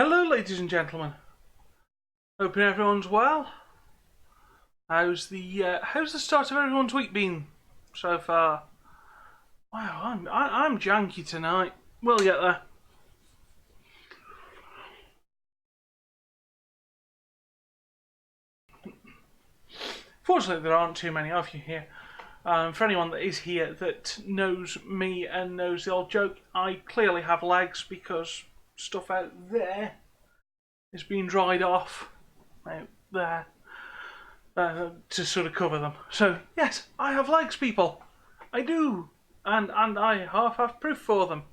Hello, ladies and gentlemen. Hoping everyone's well. How's the start of everyone's week been so far? Wow, I'm janky tonight. We'll get there. Fortunately, there aren't too many of you here. For anyone that is here that knows me and knows the old joke, I clearly have legs because stuff out there is being dried off out there to sort of cover them. So yes, I have legs, people. I do, and I half have proof for them.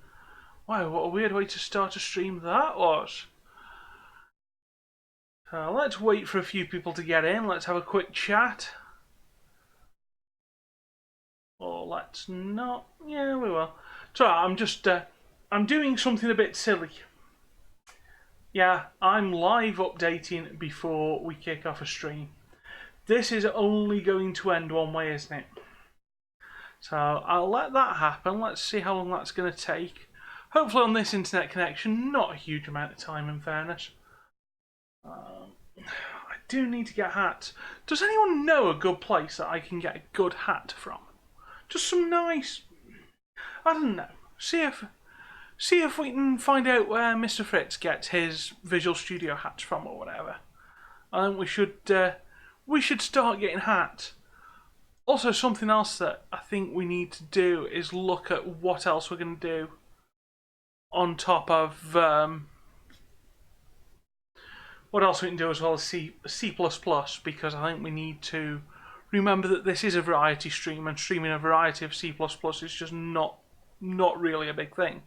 Wow, what a weird way to start a stream that was. Let's wait for a few people to get in. Let's have a quick chat. Or let's not. Yeah, we will. So I'm just, I'm doing something a bit silly. Yeah, I'm live updating before we kick off a stream. This is only going to end one way, isn't it? So I'll let that happen. Let's see how long that's going to take. Hopefully on this internet connection, not a huge amount of time in fairness. I do need to get hats. Does anyone know a good place that I can get a good hat from? Just some nice... I don't know. See if we can find out where Mr. Fritz gets his Visual Studio hats from or whatever. I think we should start getting hats. Also, something else that I think we need to do is look at what else we're going to do on top of what else we can do as well as C++, because I think we need to remember that this is a variety stream, and streaming a variety of C++ is just not really a big thing.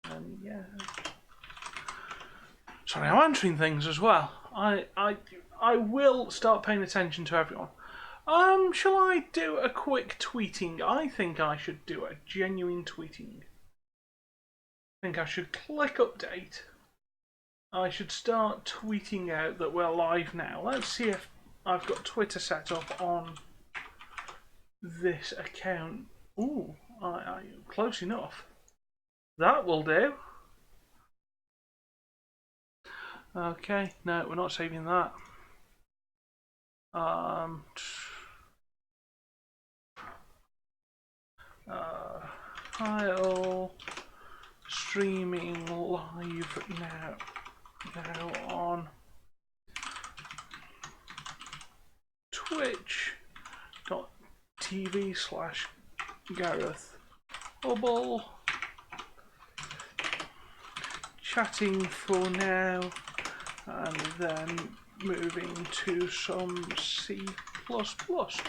And yeah, sorry, I'm answering things as well. I will start paying attention to everyone. Shall I do a quick tweeting? I think I should do a genuine tweeting. I think I should click update. I should start tweeting out that we're live now. Let's see if I've got Twitter set up on this account. Ooh, I close enough. That will do. Okay, no, we're not saving that. File streaming live now on twitch.tv/Gareth Hubble. Chatting for now, and then moving to some C++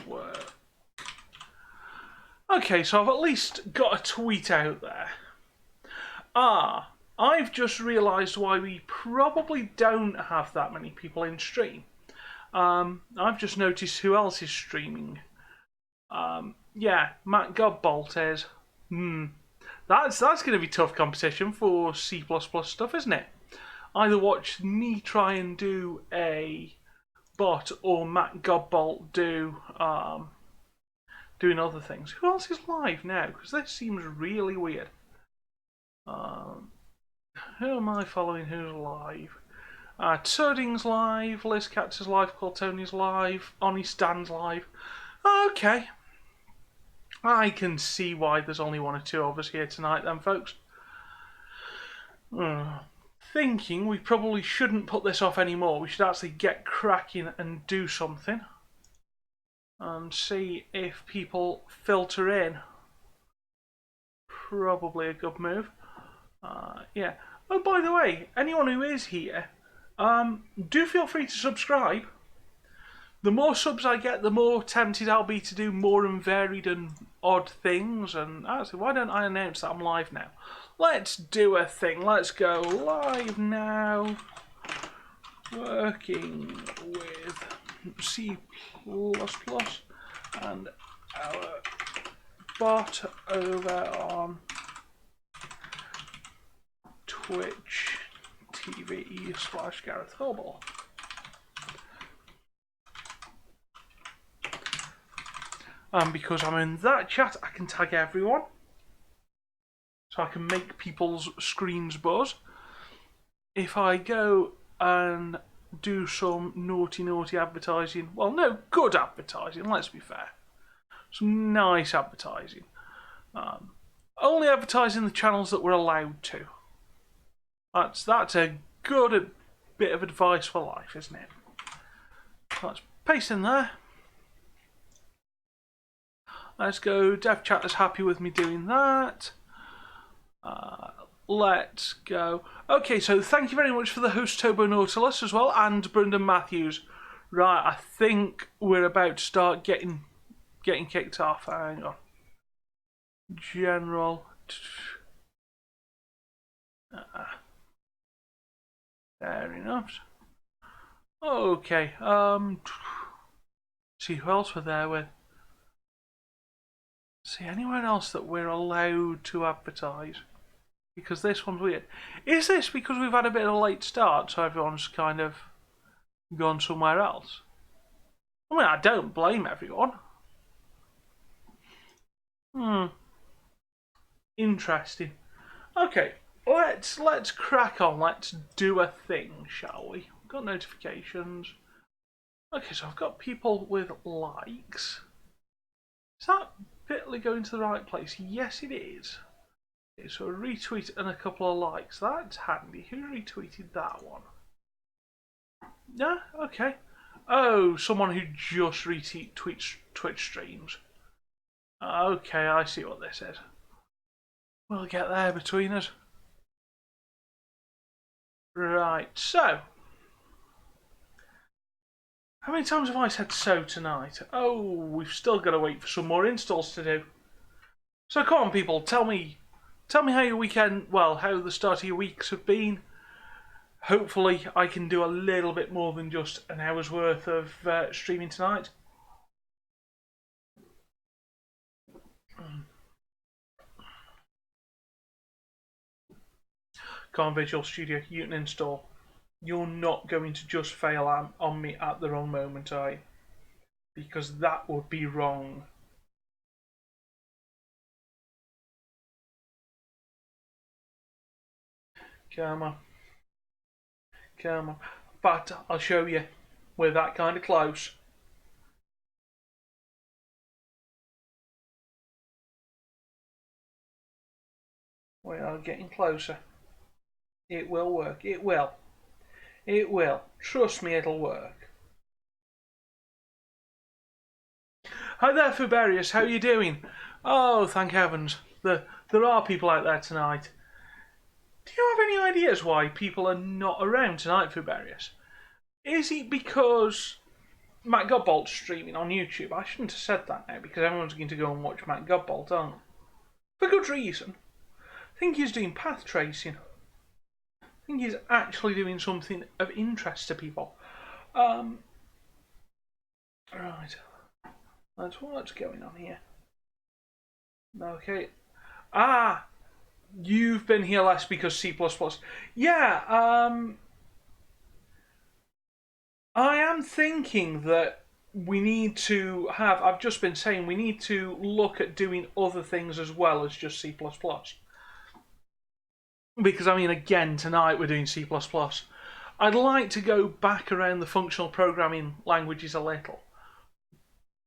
work. Okay, so I've at least got a tweet out there. I've just realised why we probably don't have that many people in stream. I've just noticed who else is streaming. Yeah, Matt Godbolt is. That's going to be tough competition for C++ stuff, isn't it? Either watch me try and do a bot or Matt Godbolt doing other things. Who else is live now? Because this seems really weird. Who am I following? Who's live? Turding's live, Liz Katz is live, Paul Tony's live, Oni Stan's live. Okay. I can see why there's only one or two of us here tonight then, folks. Thinking we probably shouldn't put this off anymore. We should actually get cracking and do something. And see if people filter in. Probably a good move. Yeah. Oh, by the way, anyone who is here, do feel free to subscribe. The more subs I get, the more tempted I'll be to do more and varied and odd things. And actually, why don't I announce that I'm live now? Let's do a thing. Let's go live now. Working with C++ and our bot over on Twitch TV /Gareth Hubble. Because I'm in that chat, I can tag everyone. So I can make people's screens buzz. If I go and do some naughty advertising, well, no, good advertising, let's be fair. Some nice advertising. Only advertising the channels that we're allowed to. That's a good bit of advice for life, isn't it? Let's paste in there. Let's go. Dev chat is happy with me doing that. Let's go. Okay, so thank you very much for the host Turbo Nautilus as well, and Brendan Matthews. Right, I think we're about to start getting kicked off. Hang on. General. Fair enough. Okay. See who else we're there with. See anyone else that we're allowed to advertise? Because this one's weird. Is this because we've had a bit of a late start, so everyone's kind of gone somewhere else? I mean, I don't blame everyone. Interesting. Okay, let's crack on. Let's do a thing, shall we? We've got notifications. Okay, so I've got people with likes. Is that Bitly going to the right place? Yes, it is. Okay, so a retweet and a couple of likes. That's handy. Who retweeted that one? Yeah, okay. Oh, someone who just retweets Twitch streams. Okay, I see what this is. We'll get there between us. Right, so. How many times have I said so tonight? Oh, we've still got to wait for some more installs to do. So come on, people, tell me how your weekend, well, how the start of your weeks have been. Hopefully I can do a little bit more than just an hour's worth of streaming tonight. Come on, Visual Studio, you can install. You're not going to just fail on me at the wrong moment, are you? Because that would be wrong. Come on. Come on. But I'll show you. We're that kind of close. We are getting closer. It will work. It will. It will. Trust me, it'll work. Hi there, Fuberius. How are you doing? Oh, thank heavens. There are people out there tonight. Do you have any ideas why people are not around tonight, Fuberius? Is it because Matt Godbolt's streaming on YouTube? I shouldn't have said that now because everyone's going to go and watch Matt Godbolt, aren't they? For good reason. I think he's doing path tracing. I think he's actually doing something of interest to people. Right. That's what's going on here. Okay. Ah! You've been here less because C++. Yeah, I am thinking that we need to have, I've just been saying, we need to look at doing other things as well as just C++. Because, I mean, again, tonight we're doing C++. I'd like to go back around the functional programming languages a little.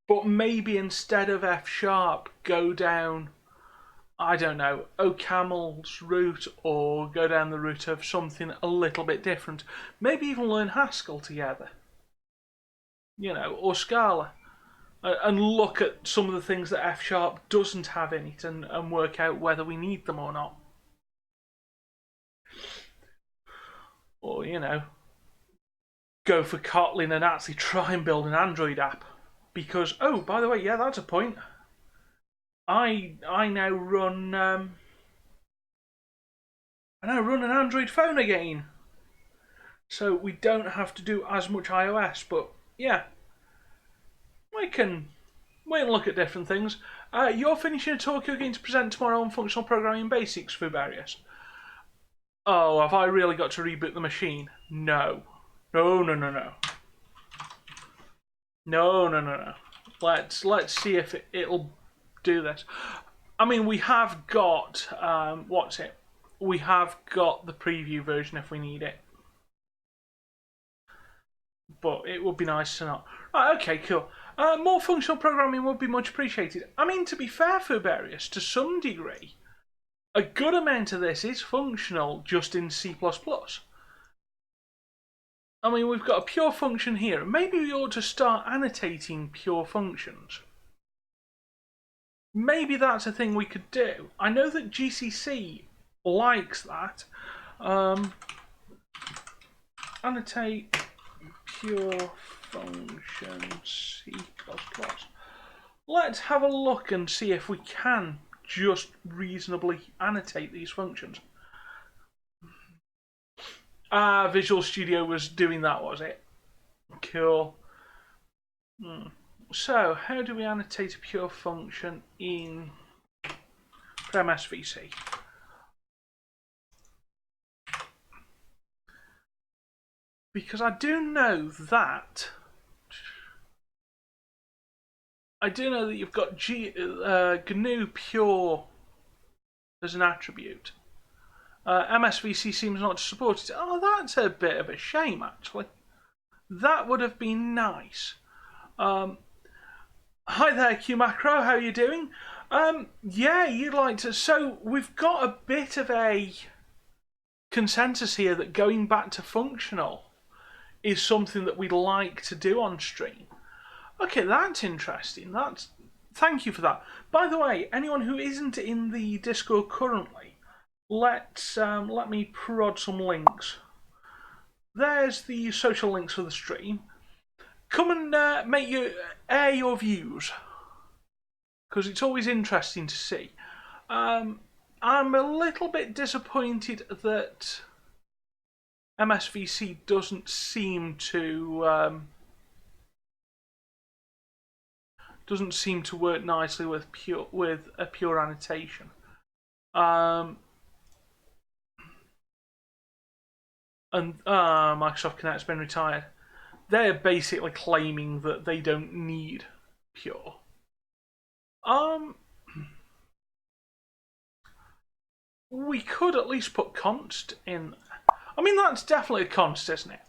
But maybe instead of F#, go down, I don't know, OCaml's route, or go down the route of something a little bit different. Maybe even learn Haskell together. You know, or Scala. And look at some of the things that F# doesn't have in it and work out whether we need them or not. Or, you know, go for Kotlin and actually try and build an Android app. Because, oh, by the way, yeah, that's a point. I now run an Android phone again. So we don't have to do as much iOS, but yeah. We can look at different things. You're finishing a talk you're going to present tomorrow on functional programming basics, Fuberius. Oh, have I really got to reboot the machine? No. No. let's see if it'll do this. I mean, we have got what's it? We have got the preview version if we need it, but it would be nice to not. Right, okay, cool. More functional programming would be much appreciated. I mean, to be fair, Fuberius, to some degree, a good amount of this is functional just in C++. I mean, we've got a pure function here. Maybe we ought to start annotating pure functions. Maybe that's a thing we could do. I know that GCC likes that. Annotate pure function C++. Let's have a look and see if we can just reasonably annotate these functions. Visual Studio was doing that, was it? Cool. So, how do we annotate a pure function in PremSVC? Because I do know that you've got GNU pure as an attribute. MSVC seems not to support it. Oh, that's a bit of a shame, actually. That would have been nice. Hi there, QMacro. How are you doing? Yeah, you'd like to. So we've got a bit of a consensus here that going back to functional is something that we'd like to do on stream. Okay, that's interesting. Thank you for that. By the way, anyone who isn't in the Discord currently, let me prod some links. There's the social links for the stream. Come and air your views, because it's always interesting to see. I'm a little bit disappointed that MSVC doesn't seem to work nicely with a pure annotation. And Microsoft Connect's been retired. They're basically claiming that they don't need pure. We could at least put const in. I mean, that's definitely a const, isn't it?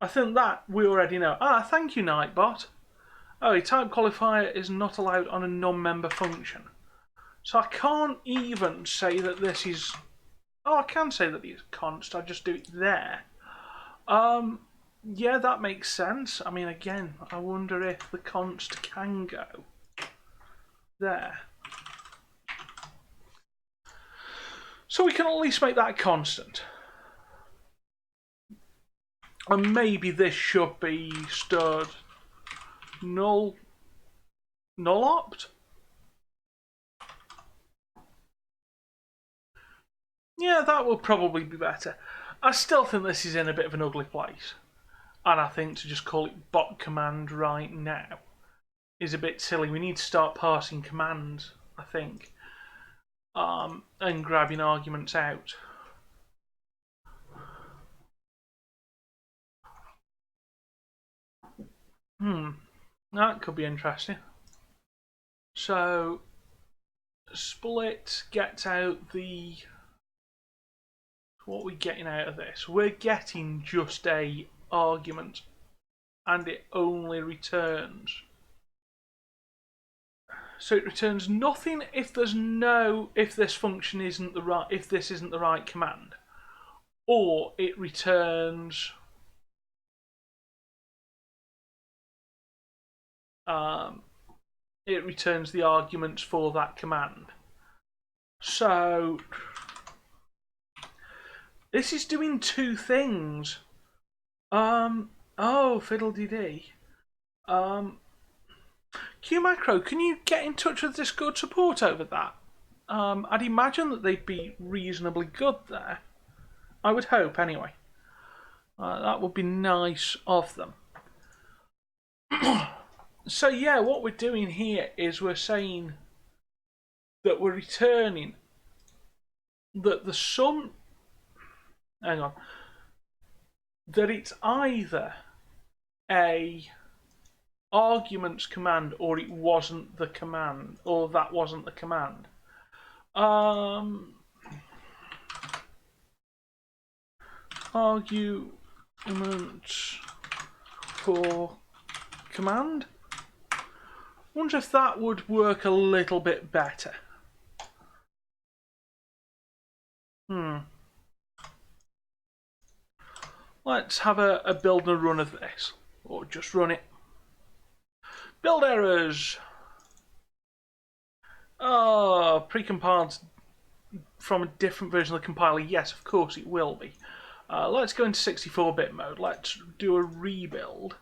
I think that we already know. Thank you, Nightbot. Oh, a type qualifier is not allowed on a non-member function. So I can't even say that this is. Oh, I can say that it's const. I just do it there. Yeah, that makes sense. I mean, again, I wonder if the const can go there. So we can at least make that constant. And maybe this should be stored null opt. Yeah, that will probably be better. I still think this is in a bit of an ugly place. And I think to just call it bot command right now is a bit silly. We need to start parsing commands, I think. And grabbing arguments out. That could be interesting. So, split gets out the. What are we getting out of this? We're getting just a argument, and it only returns. So it returns nothing if this function isn't the right, if this isn't the right command, or it returns the arguments for that command. So this is doing two things. Oh, fiddle-dee-dee. QMacro, can you get in touch with Discord support over that? I'd imagine that they'd be reasonably good there. I would hope, anyway. That would be nice of them. So yeah, what we're doing here is we're saying that we're returning that the sum. Hang on. That it's either a arguments command, or it wasn't the command, or that wasn't the command. Arguments for command. Wonder if that would work a little bit better. Let's have a build and a run of this, or just run it. Build errors. Oh, precompiled from a different version of the compiler. Yes, of course it will be. Let's go into 64-bit mode. Let's do a rebuild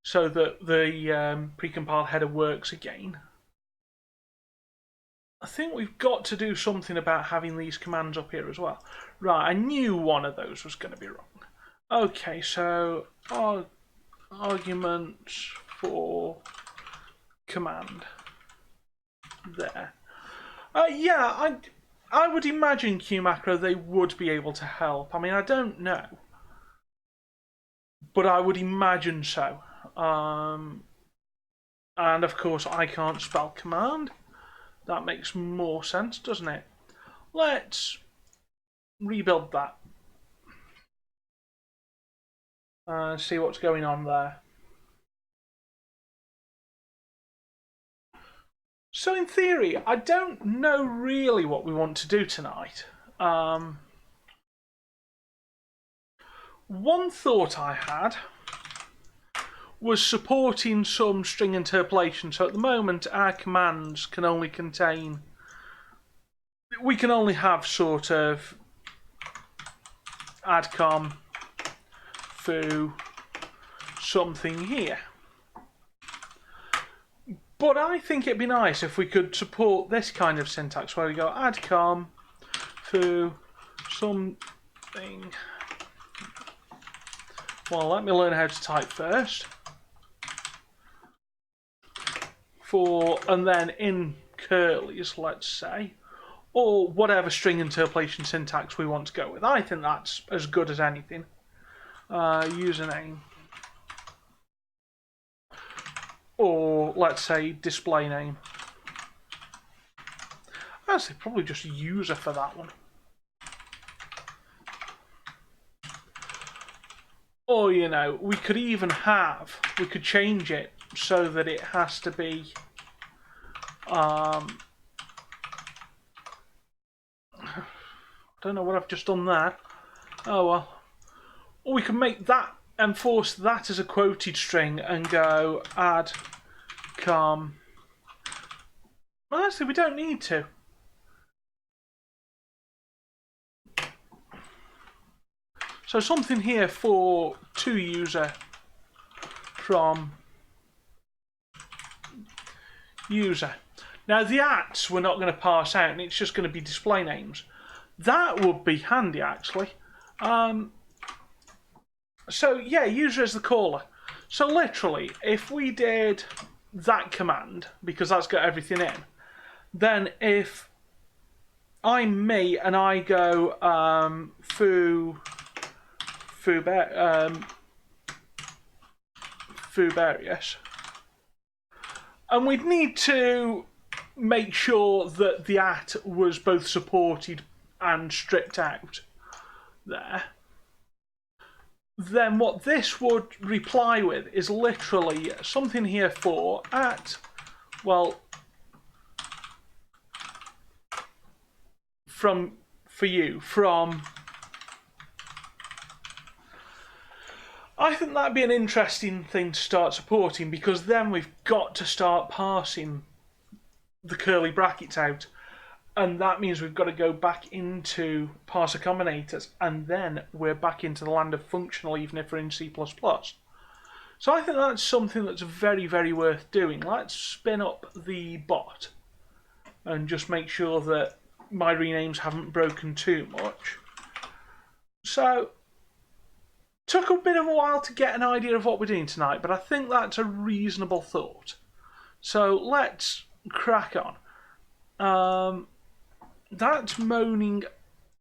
so that the precompiled header works again. I think we've got to do something about having these commands up here as well. Right, I knew one of those was going to be wrong. Okay, so arguments for command there. Yeah, I would imagine QMacro they would be able to help. I mean, I don't know, but I would imagine so. And of course, I can't spell command. That makes more sense, doesn't it? Let's rebuild that. See what's going on there. So in theory, I don't know really what we want to do tonight. One thought I had was supporting some string interpolation. So at the moment, our commands can only contain... We can only have sort of adcom foo something here. But I think it'd be nice if we could support this kind of syntax where we go adcom foo something. Well, let me learn how to type first. And then in curlies, let's say, or whatever string interpolation syntax we want to go with. I think that's as good as anything. Username. Or let's say display name. I'd say probably just user for that one. Or, you know, we could change it so that it has to be I don't know what I've just done there. Oh well. Or we can make that, enforce that as a quoted string and go add com. Well, actually, we don't need to. So something here for to user from user. Now the ats we're not going to pass out, and it's just going to be display names. That would be handy actually. So yeah, user is the caller. So literally, if we did that command, because that's got everything in, then if I'm me and I go Fubarius, and we'd need to make sure that the at was both supported and stripped out there. Then what this would reply with is literally something here for at, well, from I think that'd be an interesting thing to start supporting, because then we've got to start parsing the curly brackets out, and that means we've got to go back into parser combinators, and then we're back into the land of functional, even if we're in C++. So I think that's something that's very, very worth doing. Let's spin up the bot and just make sure that my renames haven't broken too much. So took a bit of a while to get an idea of what we're doing tonight, but I think that's a reasonable thought. So let's crack on. That's moaning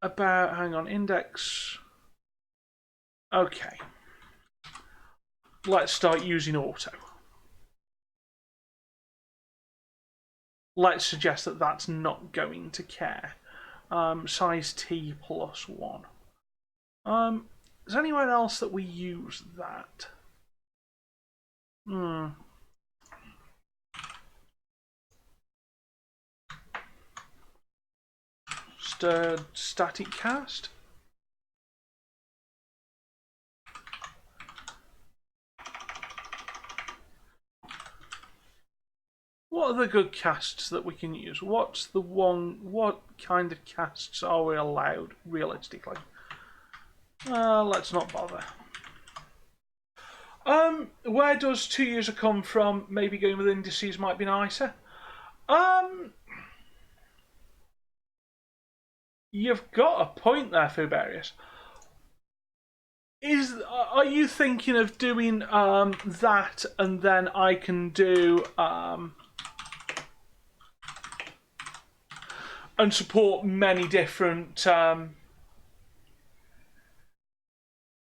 about, hang on, index. Okay. Let's start using auto. let's suggest that that's not going to care. Size T plus 1. Is there anywhere else that we use that? Stirred static cast. What are the good casts that we can use? What kind of casts are we allowed realistically? Let's not bother. Where does 2 user come from? Maybe going with indices might be nicer. You've got a point there, Fubarius. Are you thinking of doing that, and then I can do and support many different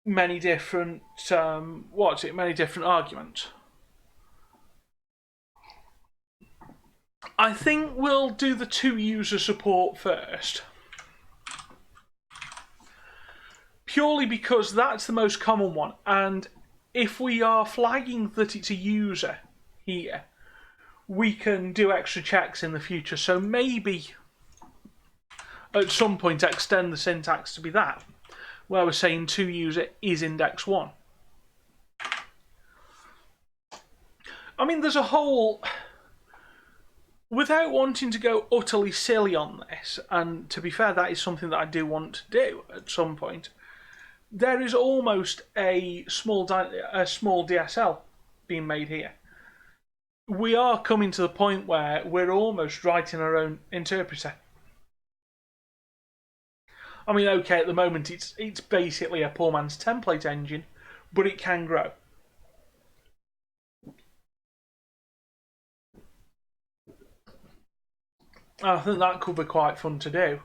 many different arguments? I think we'll do the 2 user support first. Purely because that's the most common one, and if we are flagging that it's a user here, we can do extra checks in the future. So maybe at some point extend the syntax to be that, where we're saying 2 user is index 1. I mean, there's a whole... Without wanting to go utterly silly on this, and to be fair, that is something that I do want to do at some point, there is almost a small DSL being made here. We are coming to the point where we're almost writing our own interpreter. I mean, okay, at the moment it's basically a poor man's template engine, but it can grow. I think that could be quite fun to do.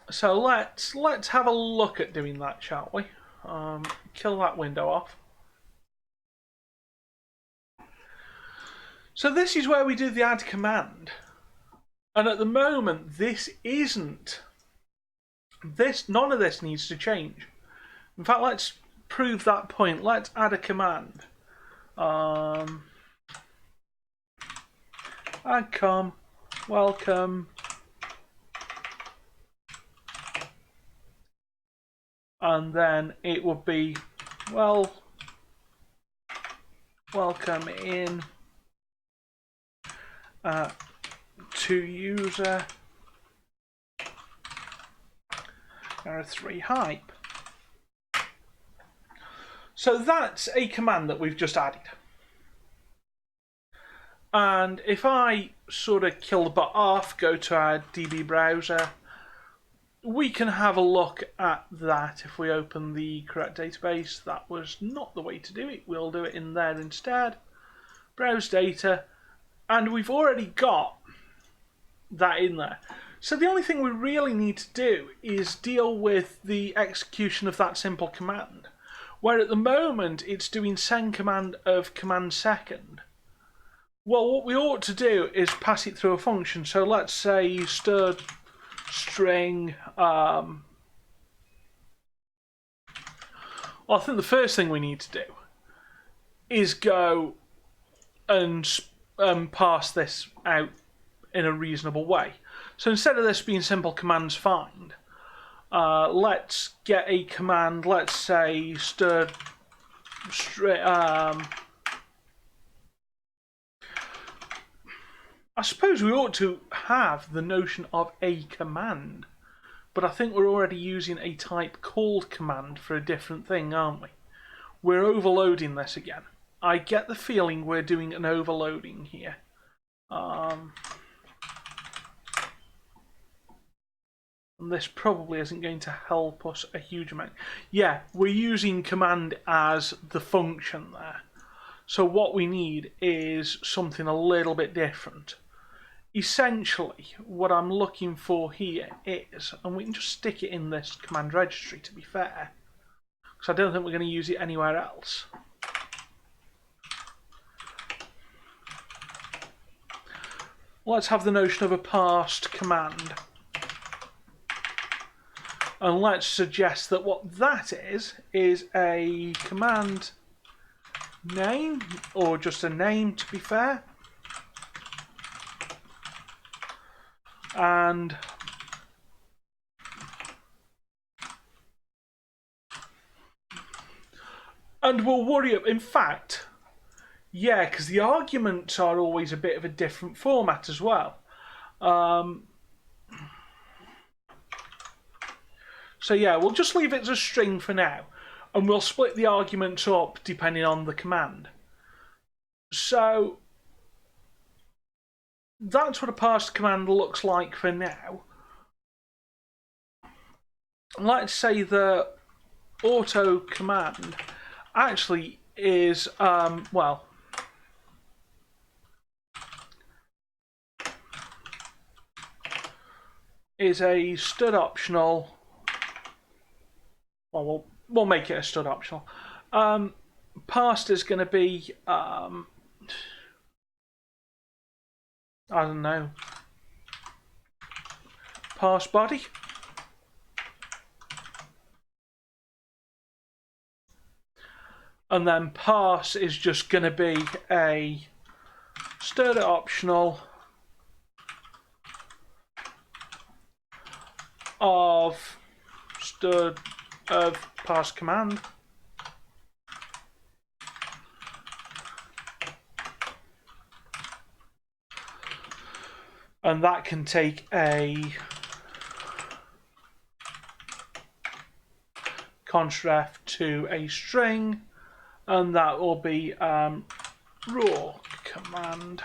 So let's have a look at doing that, shall we? Kill that window off. So this is where we do the add command. And at the moment, none of this needs to change. In fact, let's prove that point. Let's add a command. Add welcome. And then it would be, well, welcome in 2 user 3 hype. So that's a command that we've just added. And if I sort of kill the bot off, go to our DB browser, we can have a look at that. If we open the correct database, that was not the way to do it. We'll do it in there instead. Browse data, and we've already got that in there. So the only thing we really need to do is deal with the execution of that simple command, where at the moment it's doing send command of command second. Well, what we ought to do is pass it through a function. So let's say stirred string. Well, I think the first thing we need to do is go and pass this out in a reasonable way. So instead of this being simple commands find, let's get a command. Let's say stirred string. I suppose we ought to have the notion of a command, but I think we're already using a type called command for a different thing, aren't we? We're overloading this again. I get the feeling we're doing an overloading here. And this probably isn't going to help us a huge amount. Yeah, we're using command as the function there. So what we need is something a little bit different. Essentially, what I'm looking for here is, and we can just stick it in this command registry to be fair, because I don't think we're going to use it anywhere else. let's have the notion of a parsed command. And let's suggest that what that is a command name, or just a name to be fair. And we'll worry, in fact, yeah, because the arguments are always a bit of a different format as well. So yeah, we'll just leave it as a string for now, and we'll split the arguments up depending on the command. So that's what a parsed command looks like for now. Let's say the auto command actually is, well, is a stud optional. Well, we'll make it a stud optional. Parsed is going to be, I don't know, parse body. And then parse is just going to be a stud optional of stud of parse command. And that can take a constref to a string, and that will be raw command.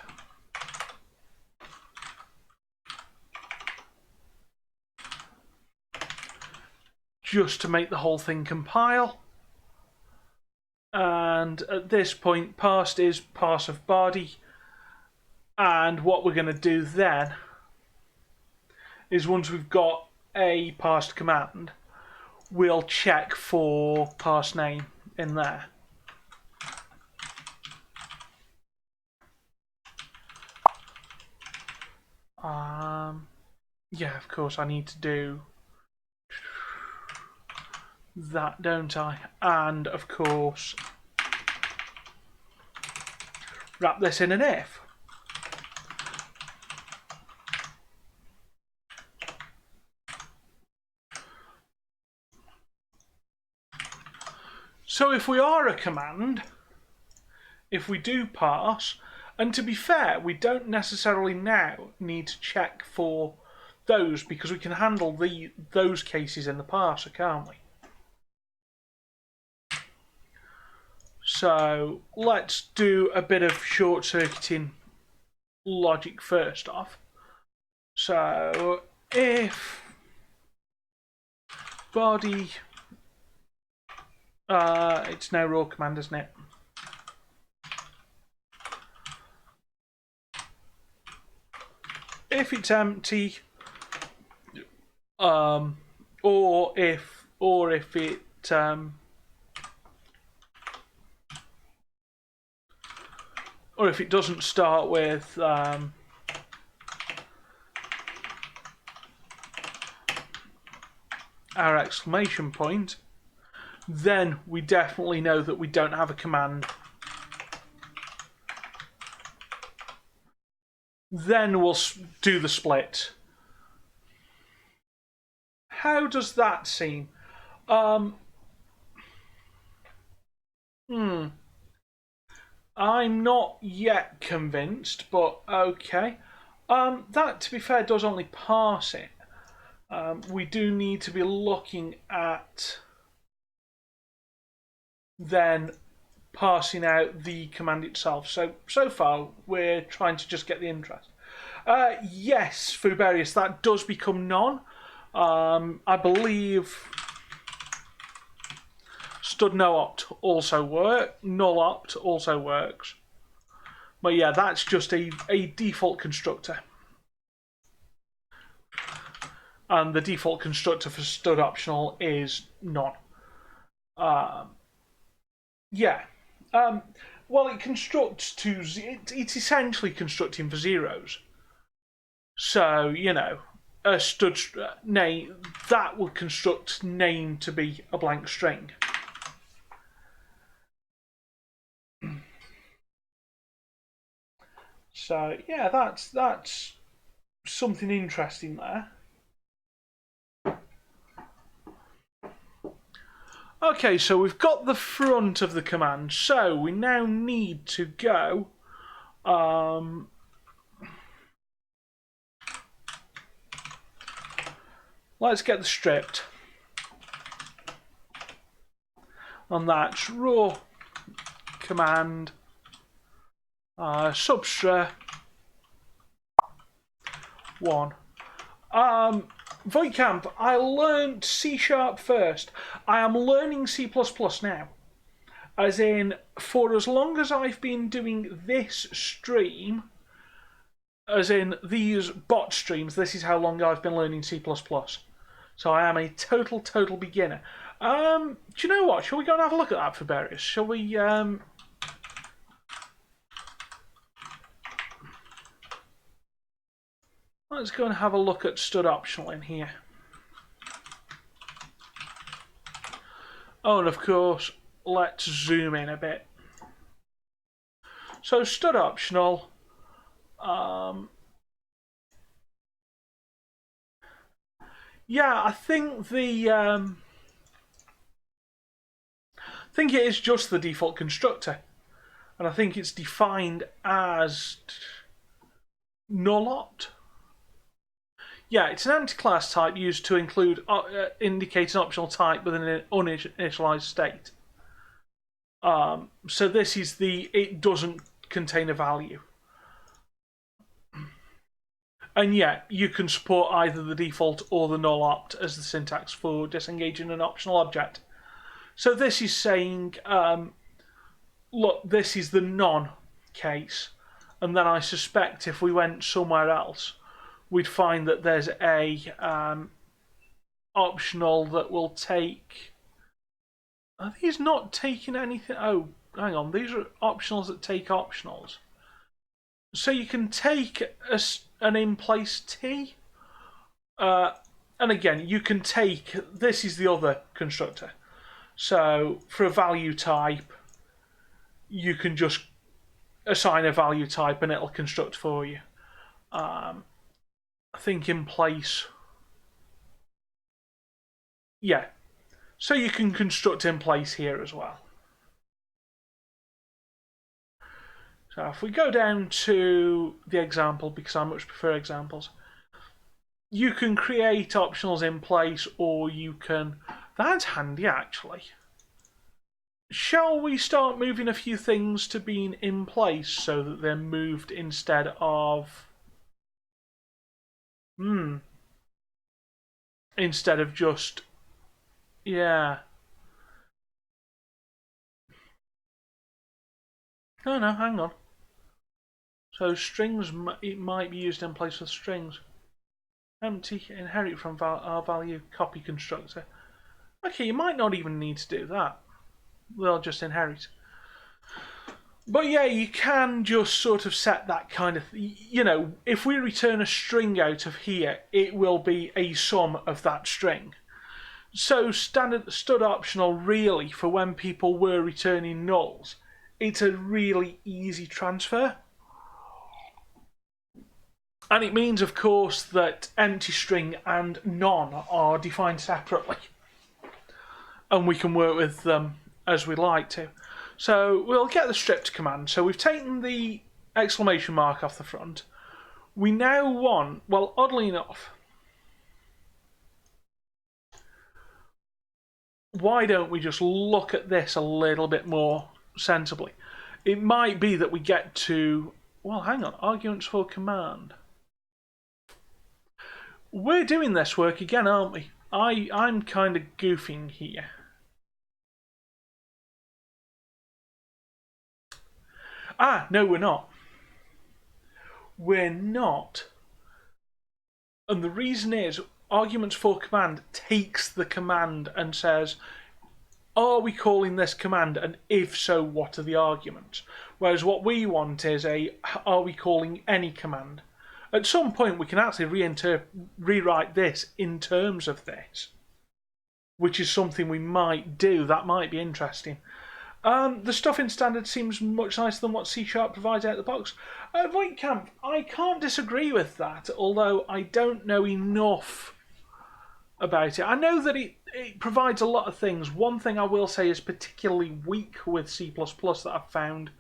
Just to make the whole thing compile. And at this point, parsed is parse of body. And what we're going to do then is, once we've got a parsed command, we'll check for parse name in there. Yeah, of course I need to do that, don't I? And of course, wrap this in an if. So if we are a command, if we do parse, and to be fair, we don't necessarily now need to check for those, because we can handle those cases in the parser, can't we? So let's do a bit of short-circuiting logic first off. So if body, it's now raw command, isn't it? If it's empty, or if it or if it doesn't start with our exclamation point, then we definitely know that we don't have a command. Then we'll do the split. How does that seem? I'm not yet convinced, but okay. That, to be fair, does only parse it. We do need to be looking at then parsing out the command itself. So far, we're trying to just get the interest. Yes, Fuberius, that does become none. I believe stud no opt also work. Null opt also works. But yeah, that's just a default constructor. And the default constructor for stud optional is none. Yeah. Well, it constructs to... It's essentially constructing for zeros. So, you know, a stud name that will construct name to be a blank string. So yeah, that's something interesting there. Okay, so we've got the front of the command, so we now need to go let's get the stripped. And that's raw command substr 1. Voigtkamp, I learned C# first. I am learning C++ now. As in, for as long as I've been doing this stream, as in these bot streams, this is how long I've been learning C++. So I am a total beginner. Do you know what? Shall we go and have a look at that for Faberius? Shall we, let's go and have a look at stud optional in here. Oh, and of course, let's zoom in a bit. So stud optional, yeah, I think I think it is just the default constructor, and I think it's defined as null-opt. Yeah, it's an anti-class type used to include indicate an optional type within an uninitialized state. So this is it doesn't contain a value. And yeah, you can support either the default or the null-opt as the syntax for disengaging an optional object. So this is saying, look, this is the non case. And then I suspect if we went somewhere else, we'd find that there's a optional that will take... Are these not taking anything? Oh, hang on. These are optionals that take optionals. So you can take an in-place T. And again, you can take... This is the other constructor. So for a value type, you can just assign a value type and it'll construct for you. I think in place... Yeah. So you can construct in place here as well. So if we go down to the example, because I much prefer examples, you can create optionals in place, or you can... That's handy, actually. Shall we start moving a few things to being in place so that they're moved instead of... Instead of just... Yeah. Oh no, hang on. So strings, it might be used in place with strings. Empty, inherit from our value, copy constructor. Okay, you might not even need to do that. They'll just inherit. But yeah, you can just sort of set that kind of... You know, if we return a string out of here, it will be a sum of that string. So standard stud optional, really, for when people were returning nulls, it's a really easy transfer. And it means, of course, that empty string and non are defined separately. And we can work with them as we like to. So we'll get the stripped command. So we've taken the exclamation mark off the front. We now want, well, oddly enough, why don't we just look at this a little bit more sensibly? It might be that we get to, well, hang on, arguments for command. We're doing this work again, aren't we? I'm kind of goofing here. Ah, no, we're not. We're not. And the reason is, arguments for command takes the command and says, are we calling this command? And if so, what are the arguments? Whereas what we want is are we calling any command? At some point, we can actually rewrite this in terms of this, which is something we might do. That might be interesting. The stuff in standard seems much nicer than what C# provides out of the box. Voigtkamp, I can't disagree with that, although I don't know enough about it. I know that it provides a lot of things. One thing I will say is particularly weak with C++ that I've found,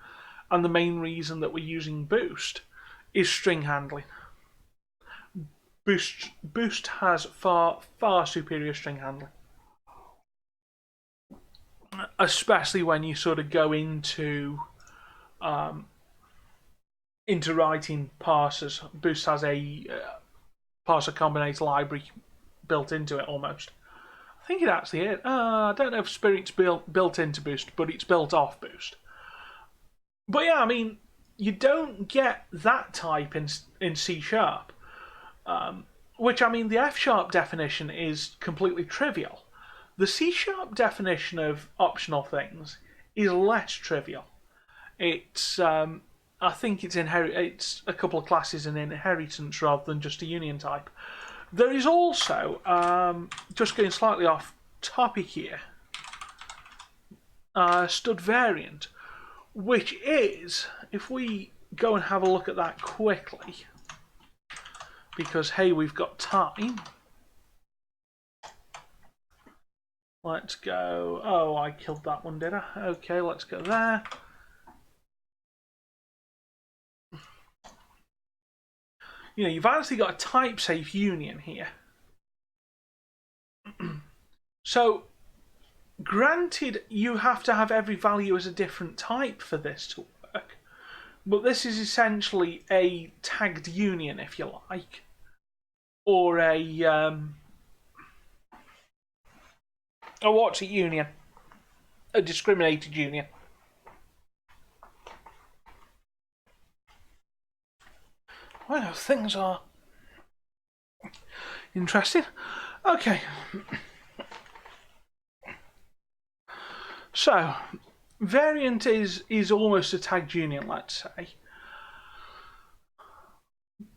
and the main reason that we're using Boost, is string handling. Boost has far superior string handling, especially when you sort of go into writing parsers. Boost has a parser combinator library built into it almost. I think it actually is. I don't know if Spirit's built into Boost, but it's built off Boost. But yeah, I mean, you don't get that type in C#. Which, I mean, the F# definition is completely trivial. The C# definition of optional things is less trivial. It's, I think it's a couple of classes in inheritance rather than just a union type. There is also, just going slightly off topic here, stud variant, which is, if we go and have a look at that quickly, because, hey, we've got time. Let's go. Oh, I killed that one, did I? Okay, let's go there. You know, you've actually got a type safe union here. So, granted, you have to have every value as a different type for this to work, but this is essentially a tagged union, if you like. Or what's a union? A discriminated union. Well, things are interesting. Okay. So, variant is almost a tagged union, let's say.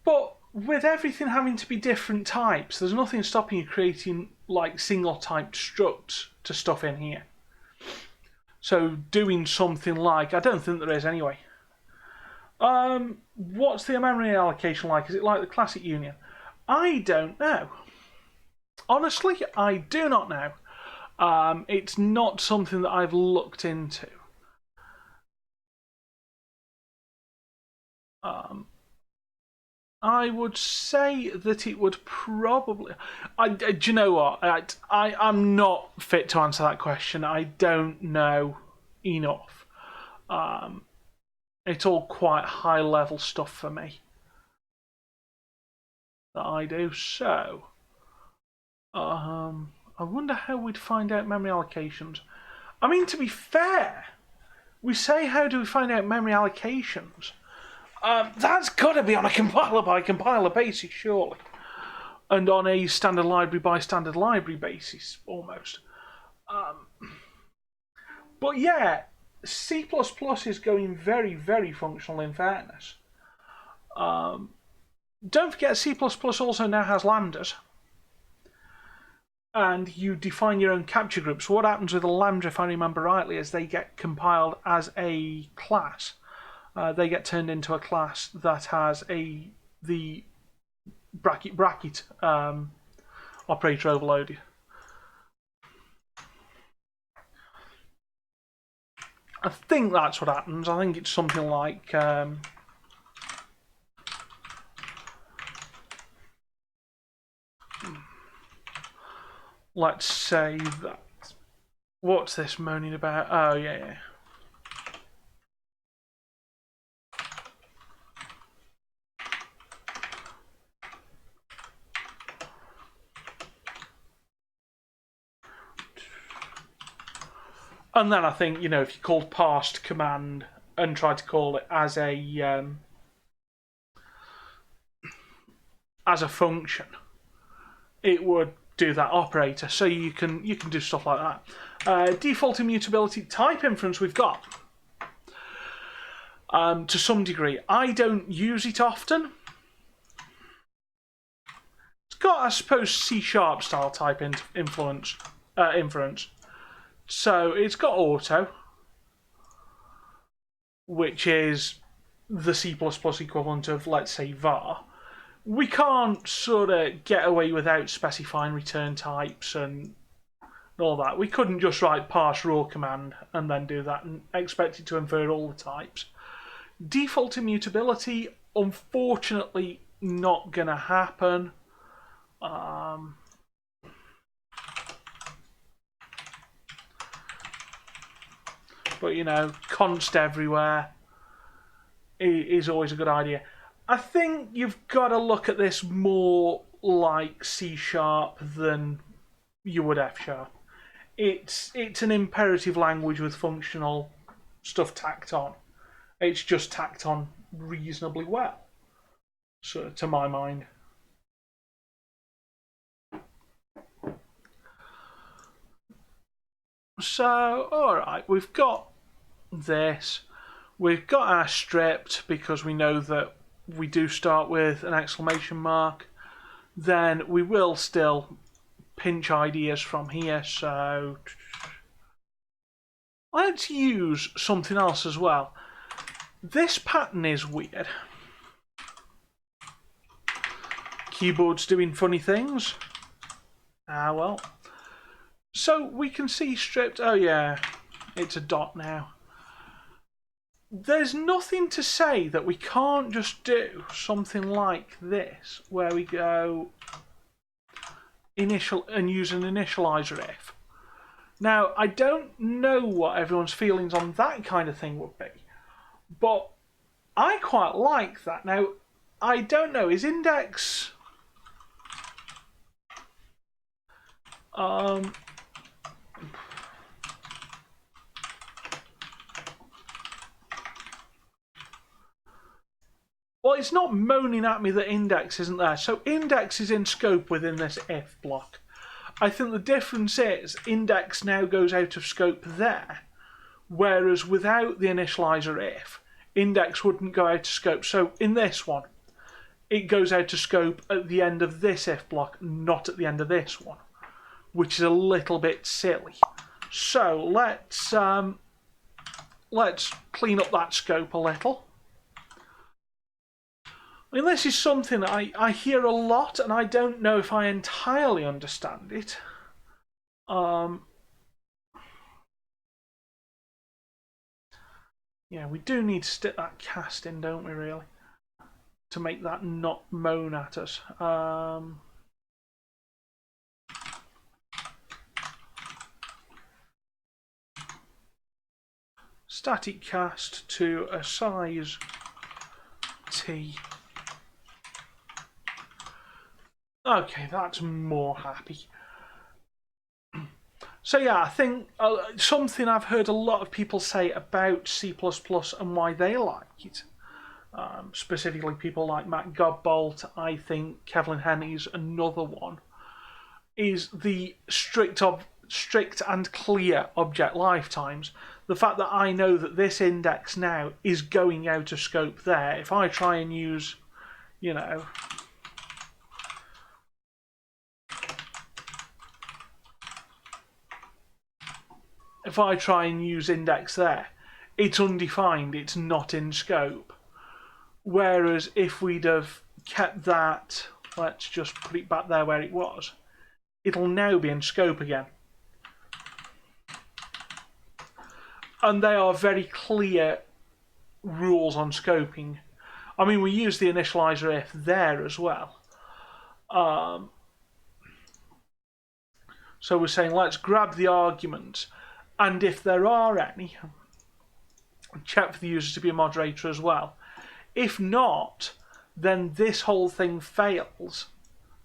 But with everything having to be different types, there's nothing stopping you creating like single typed structs to stuff in here. So doing something like, I don't think there is anyway. What's the memory allocation like? Is it like the classic union? I don't know. Honestly, I do not know. It's not something that I've looked into. I would say that it would probably. Do you know what? I'm not fit to answer that question. I don't know enough. It's all quite high level stuff for me that I do. So, I wonder how we'd find out memory allocations. I mean, to be fair, we say how do we find out memory allocations? That's got to be on a compiler by compiler basis, surely. And on a standard library by standard library basis, almost. But yeah, C++ is going very, very functional in fairness. Don't forget, C++ also now has lambdas. And you define your own capture groups. What happens with a lambda, if I remember rightly, is they get compiled as a class. They get turned into a class that has the bracket operator overloaded. I think that's what happens. I think it's something like let's say that. What's this moaning about? Oh yeah. And then I think, you know, if you called parsed command and tried to call it as a function, it would do that operator. So you can do stuff like that. Default immutability type inference we've got. To some degree. I don't use it often. got, I suppose, C# style type inference. So it's got auto, which is the C++ equivalent of, let's say, var. We can't sort of get away without specifying return types and all that. We couldn't just write parse raw command and then do that and expect it to infer all the types. Default immutability, unfortunately, not going to happen. But, you know, const everywhere is always a good idea. I think you've got to look at this more like C# than you would F#. It's an imperative language with functional stuff tacked on. It's just tacked on reasonably well, so, to my mind. So, alright, we've got this. We've got our stripped because we know that we do start with an exclamation mark. Then we will still pinch ideas from here, so let's use something else as well. This pattern is weird. Keyboard's doing funny things. Ah, well. So we can see stripped. Oh yeah, it's a dot now. There's nothing to say that we can't just do something like this, where we go initial and use an initializer if. Now, I don't know what everyone's feelings on that kind of thing would be, but I quite like that. Now, I don't know, is index well, it's not moaning at me that index isn't there. So index is in scope within this if block. I think the difference is index now goes out of scope there, whereas without the initializer if, index wouldn't go out of scope. So in this one, it goes out of scope at the end of this if block, not at the end of this one, which is a little bit silly. So let's clean up that scope a little. I mean, this is something I hear a lot, and I don't know if I entirely understand it. Yeah, we do need to stick that cast in, don't we, really? To make that not moan at us. Static cast to a size T. Okay, that's more happy. So yeah, I think something I've heard a lot of people say about C++ and why they like it, specifically people like Matt Godbolt, I think Kevlin Henny's another one, is the strict and clear object lifetimes. The fact that I know that this index now is going out of scope there. If I try and use, you know, if I try and use index there, it's undefined, it's not in scope. Whereas if we'd have kept that, let's just put it back there where it was, it'll now be in scope again. And they are very clear rules on scoping. I mean, we use the initializer if there as well. So we're saying let's grab the arguments, and if there are any, check for the user to be a moderator as well. If not, then this whole thing fails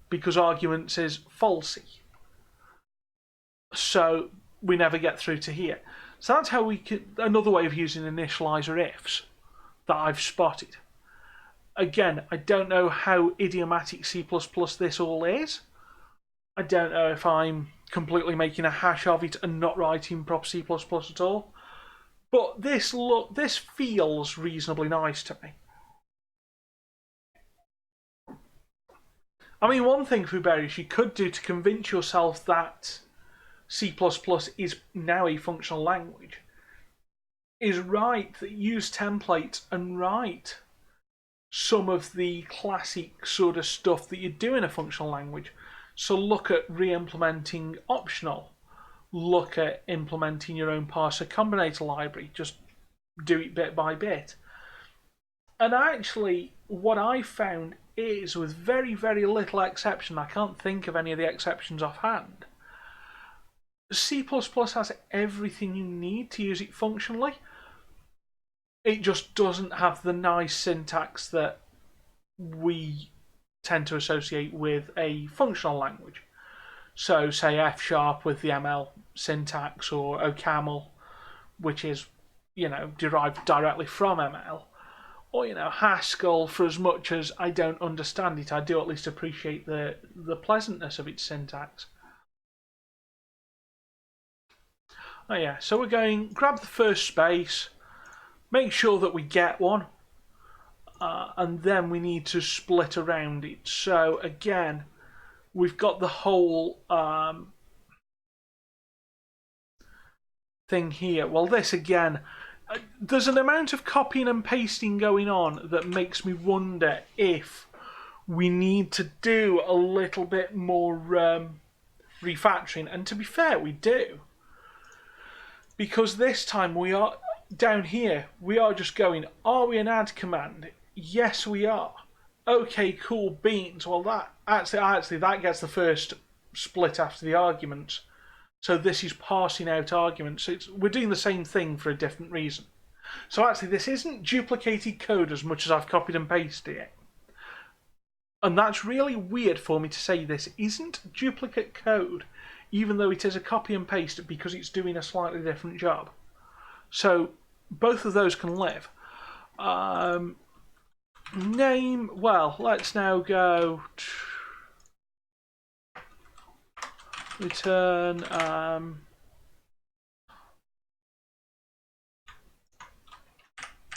because arguments is falsy. So we never get through to here. So that's how we can, another way of using initializer ifs that I've spotted. Again, I don't know how idiomatic C++ this all is. I don't know if I'm completely making a hash of it and not writing proper C++ at all. But this feels reasonably nice to me. I mean, one thing, Fuberius, you could do to convince yourself that C++ is now a functional language is use templates and write some of the classic sort of stuff that you do in a functional language. So look at re-implementing optional. Look at implementing your own parser combinator library. Just do it bit by bit. And actually, what I found is, with very, very little exception, I can't think of any of the exceptions offhand, C++ has everything you need to use it functionally. It just doesn't have the nice syntax that we tend to associate with a functional language. So, say F# with the ML syntax, or OCaml, which is, derived directly from ML, or Haskell. For as much as I don't understand it, I do at least appreciate the pleasantness of its syntax. Oh yeah, so we're going grab the first space, make sure that we get one, and then we need to split around it. So again, we've got the whole thing here. Well, this again, there's an amount of copying and pasting going on that makes me wonder if we need to do a little bit more refactoring. And to be fair, we do. Because this time we are down here, we are just going, are we an add command? Yes, we are. Okay, cool, beans. Well, that actually that gets the first split after the arguments. So this is parsing out arguments. We're doing the same thing for a different reason. So actually, this isn't duplicated code as much as I've copied and pasted it. And that's really weird for me to say this isn't duplicate code, even though it is a copy and paste, because it's doing a slightly different job. So both of those can live. Name, well, let's now go return and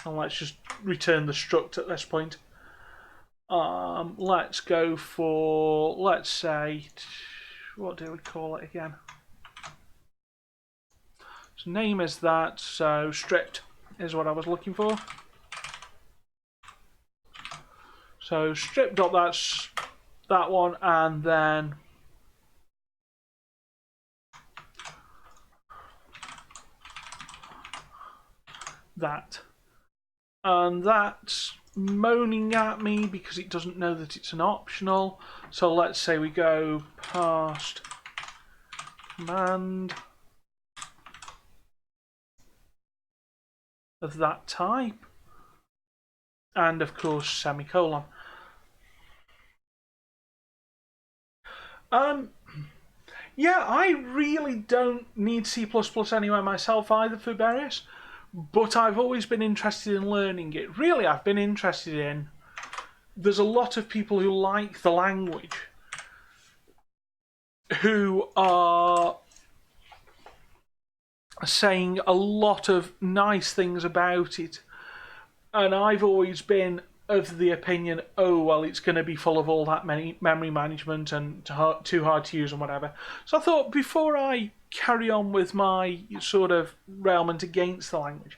let's just return the struct at this point. Let's go for, let's say, what do we call it again? So name is that, so stripped is what I was looking for. So strip.that's that one, and then that. And that's moaning at me because it doesn't know that it's an optional. So let's say we go past command of that type, and of course semicolon. Yeah, I really don't need C++ anywhere myself either, Fuberius, but I've always been interested in learning it. Really, I've been interested in... There's a lot of people who like the language who are saying a lot of nice things about it, and I've always been of the opinion, oh, well, it's going to be full of all that memory management and too hard to use and whatever. So I thought, before I carry on with my sort of railment against the language,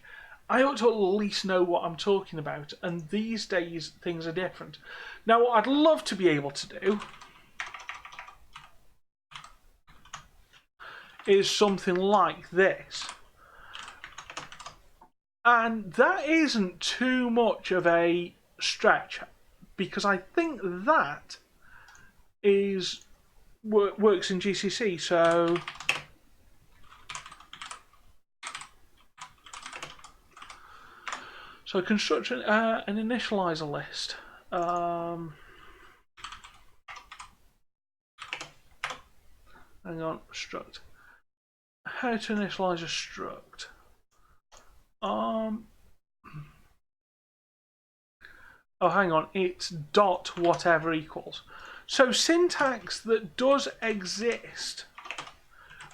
I ought to at least know what I'm talking about. And these days, things are different. Now, what I'd love to be able to do is something like this. And that isn't too much of a stretch, because I think that works in GCC. So construct an initializer list. Hang on, struct. How to initialize a struct? Oh, hang on, it's dot whatever equals. So syntax that does exist,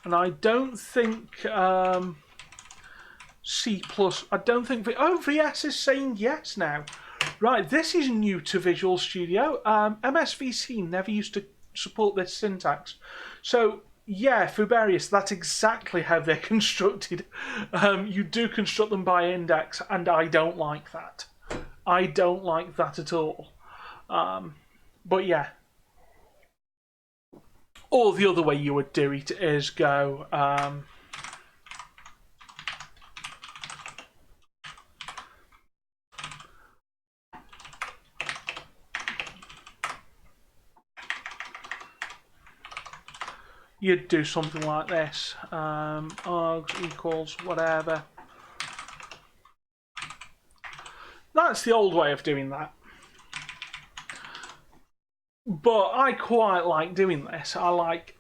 and I don't think C++, I don't think, oh, VS is saying yes now. Right, this is new to Visual Studio. MSVC never used to support this syntax. So, yeah, Fubarius, that's exactly how they're constructed. You do construct them by index, and I don't like that. I don't like that at all. But yeah. Or the other way you would do it is go... you'd do something like this. Args equals whatever. That's the old way of doing that. But I quite like doing this. I like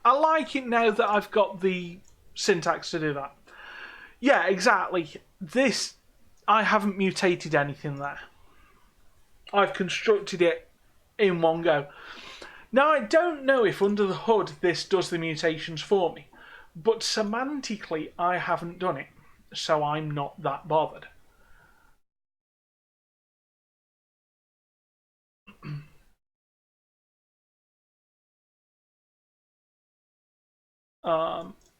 it now that I've got the syntax to do that. Yeah, exactly. This, I haven't mutated anything there. I've constructed it in one go. Now, I don't know if under the hood this does the mutations for me, but semantically I haven't done it, so I'm not that bothered.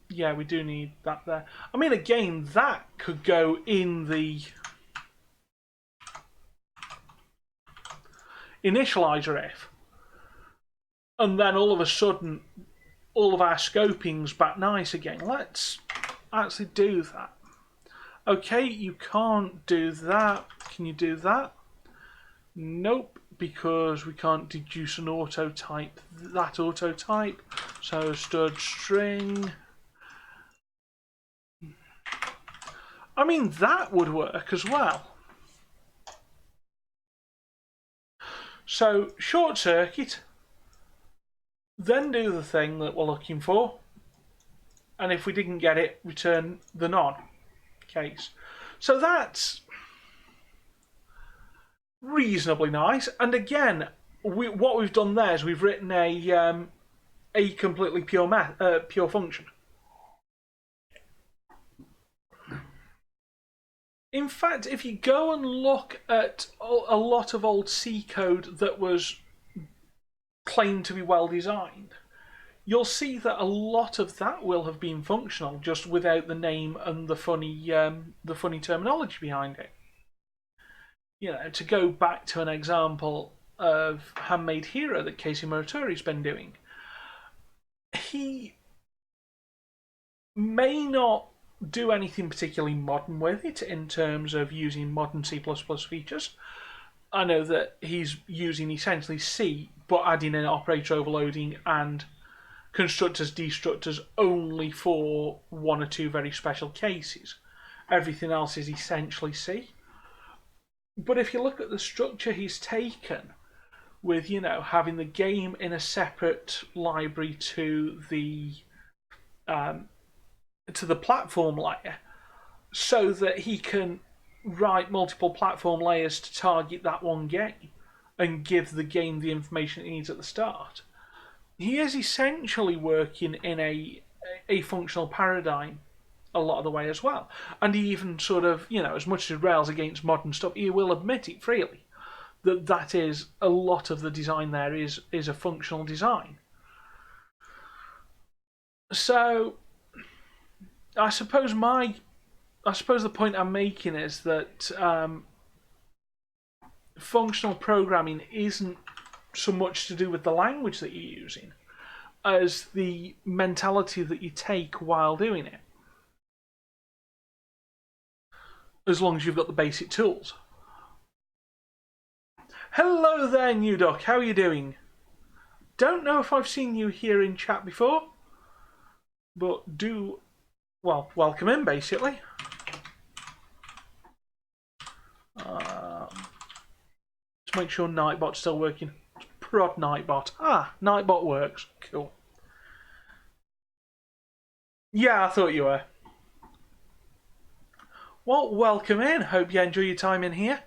Yeah, we do need that there. I mean, again, that could go in the initializer if. And then all of a sudden, all of our scoping's back nice again. Let's actually do that. Okay, you can't do that. Can you do that? Nope, because we can't deduce an auto type. That auto type. So stud string. I mean, that would work as well. So short circuit. Then do the thing that we're looking for, and if we didn't get it, return the non case. So that's reasonably nice. And again, what we've done there is we've written a completely pure function. In fact, if you go and look at a lot of old C code that was claimed to be well designed, you'll see that a lot of that will have been functional, just without the name and the funny terminology behind it. You know, to go back to an example of Handmade Hero that Casey Muratori's been doing, he may not do anything particularly modern with it in terms of using modern C++ features. I know that he's using essentially C, but adding in operator overloading and constructors, destructors only for one or two very special cases. Everything else is essentially C. But if you look at the structure he's taken, with, you know, having the game in a separate library to the platform layer, so that he can write multiple platform layers to target that one game and give the game the information it needs at the start. He is essentially working in a functional paradigm a lot of the way as well. And he even sort of, you know, as much as rails against modern stuff, he will admit it freely that is a lot of the design there is a functional design. So I suppose the point I'm making is that functional programming isn't so much to do with the language that you're using as the mentality that you take while doing it. As long as you've got the basic tools. Hello there, New Doc. How are you doing? Don't know if I've seen you here in chat before, but welcome in, basically. To make sure Nightbot's still working. Prod Nightbot. Nightbot works. Cool. Yeah, I thought you were. Well, welcome in. Hope you enjoy your time in here.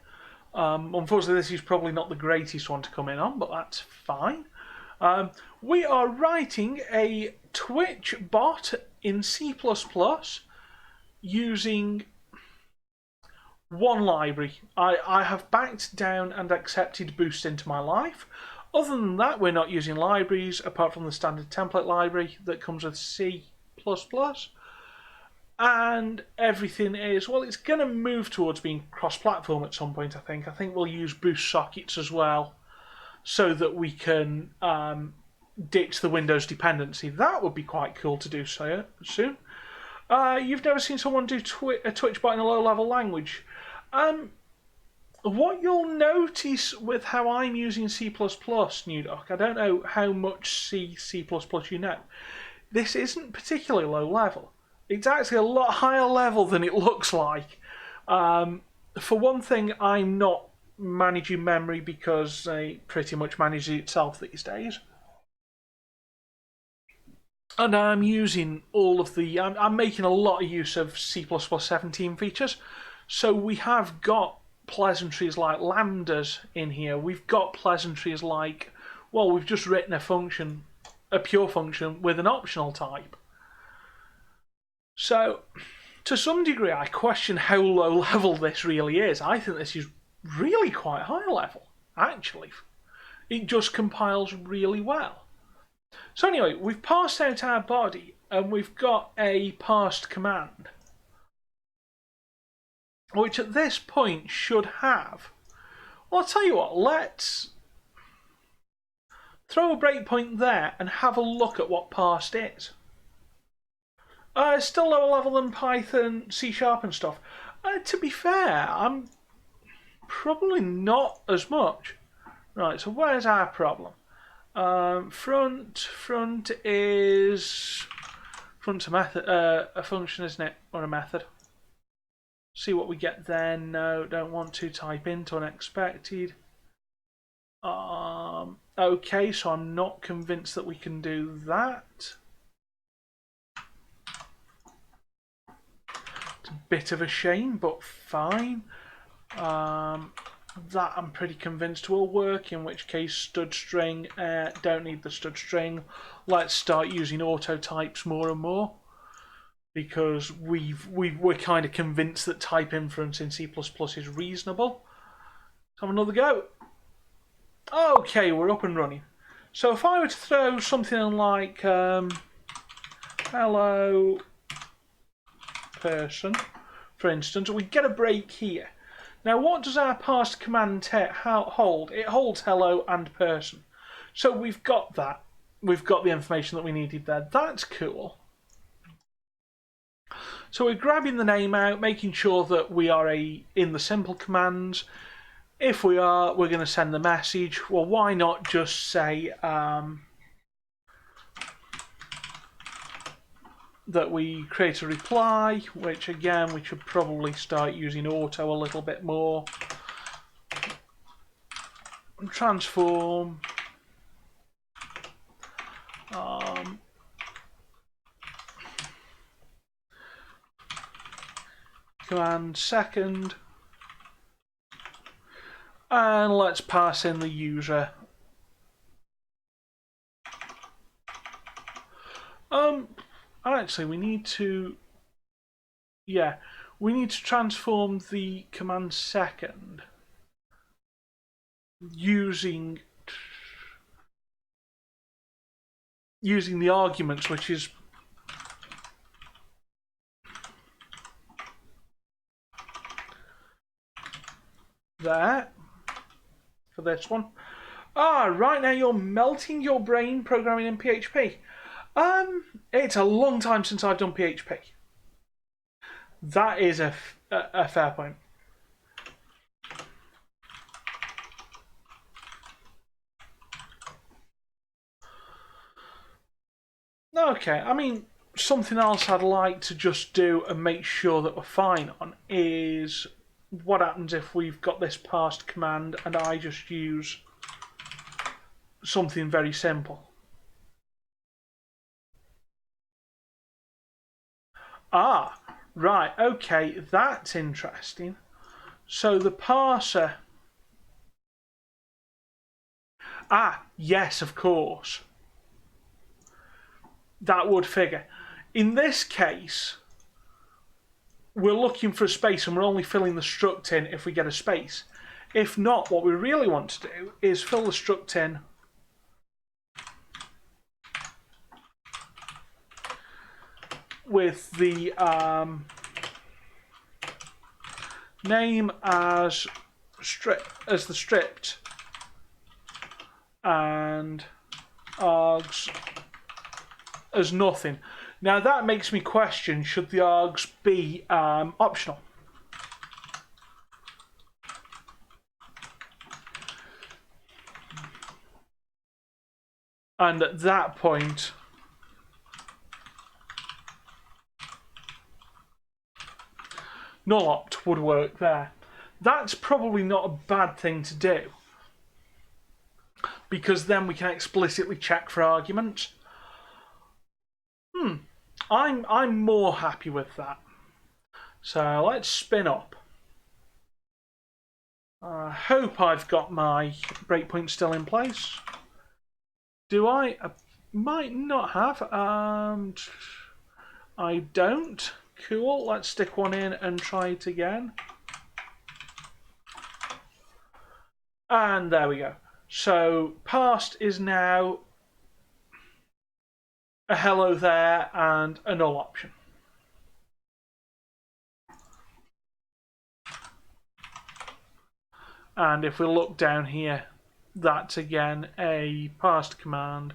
Unfortunately, this is probably not the greatest one to come in on, but that's fine. We are writing a Twitch bot in C++ using one library. I have backed down and accepted Boost into my life. Other than that, we're not using libraries apart from the standard template library that comes with C++. And everything is, well, it's going to move towards being cross-platform at some point, I think. I think we'll use Boost sockets as well so that we can ditch the Windows dependency. That would be quite cool to do so soon. You've never seen someone do a Twitch bot in a low-level language. What you'll notice with how I'm using C++, Newdoc, I don't know how much C++ you know. This isn't particularly low level. It's actually a lot higher level than it looks like. For one thing, I'm not managing memory because it pretty much manages itself these days. And I'm using all of the... I'm making a lot of use of C++ 17 features. So we have got pleasantries like lambdas in here. We've got pleasantries like... Well, we've just written a function, a pure function, with an optional type. So, to some degree, I question how low level this really is. I think this is really quite high level, actually. It just compiles really well. So anyway, we've parsed out our body, and we've got a parsed command, which at this point should have... Well, I'll tell you what, let's throw a breakpoint there and have a look at what parsed is. It's still lower level than Python, C# and stuff. To be fair, I'm probably not as much. Right, so where's our problem? Front is... Front's a method, a function, isn't it? Or a method. See what we get there. No, don't want to type into unexpected. Okay, so I'm not convinced that we can do that. Bit of a shame, but fine. That I'm pretty convinced will work, in which case stud string, don't need the stud string. Let's start using auto types more and more, because we're kind of convinced that type inference in C++ is reasonable. Let's have another go. Okay, we're up and running. So if I were to throw something like hello person, for instance, we get a break here. Now, what does our parsed command hold? It holds hello and person. So we've got that. We've got the information that we needed there. That's cool. So we're grabbing the name out, making sure that we are in the simple commands. If we are, we're going to send the message. Well, why not just say that we create a reply, which again we should probably start using auto a little bit more. Transform. Command second. And let's pass in the user. Actually, we need to... Yeah, we need to transform the command second using the arguments, which is there for this one. Right now you're melting your brain programming in PHP. It's a long time since I've done PHP. That is a fair point. Okay, I mean, something else I'd like to just do and make sure that we're fine on is what happens if we've got this parsed command and I just use something very simple. Right, okay, that's interesting. So the parser... yes, of course. That would figure. In this case, we're looking for a space and we're only filling the struct in if we get a space. If not, what we really want to do is fill the struct in with the name as the stripped and args as nothing. Now that makes me question, should the args be optional? And at that point, null opt would work there. That's probably not a bad thing to do, because then we can explicitly check for arguments. I'm more happy with that. So let's spin up. I hope I've got my breakpoint still in place. Do I? I might not have. I don't. Cool. Let's stick one in and try it again. And there we go. So past is now a hello there and a null option. And if we look down here, that's again a past command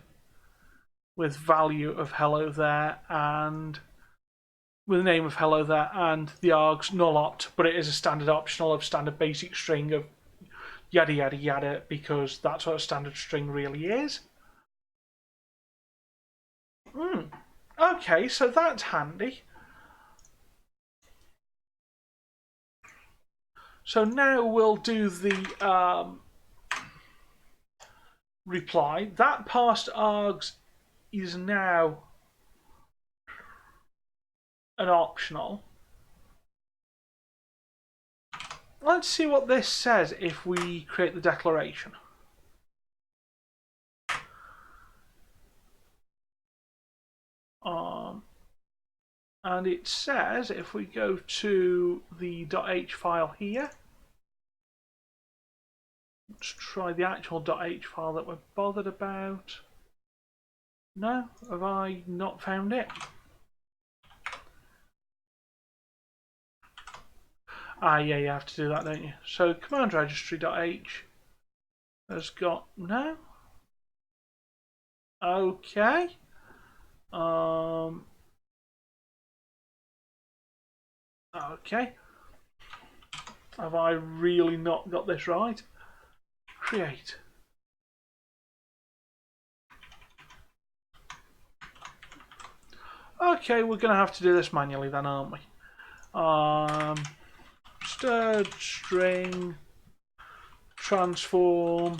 with value of hello there and with the name of hello there and the args null opt, but it is a standard optional of standard basic string of yada yada yada, because that's what a standard string really is. Okay, so that's handy. So now we'll do the reply. That past args is now an optional. Let's see what this says if we create the declaration. And it says, if we go to the .h file here, let's try the actual .h file that we're bothered about. No, have I not found it? Ah, yeah, you have to do that, don't you? So command registry.h has got no. Okay. Okay. Have I really not got this right? Create. Okay, we're going to have to do this manually then, aren't we? Stirred string transform.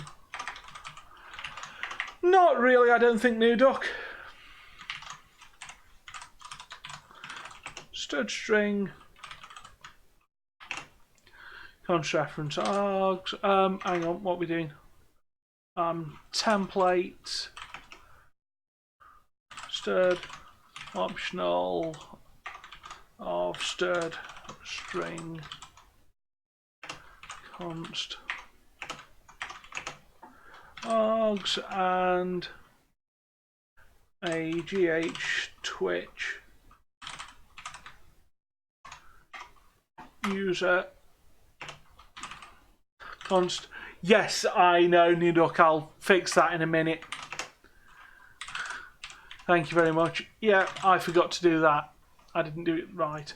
Not really, I don't think, NuDuck. Stirred string const reference args. Hang on, what are we doing? Template stirred optional of stirred string const args and a gh twitch user const. Yes, I know, NuDuck, I'll fix that in a minute. Thank you very much. Yeah, I forgot to do that. I didn't do it right.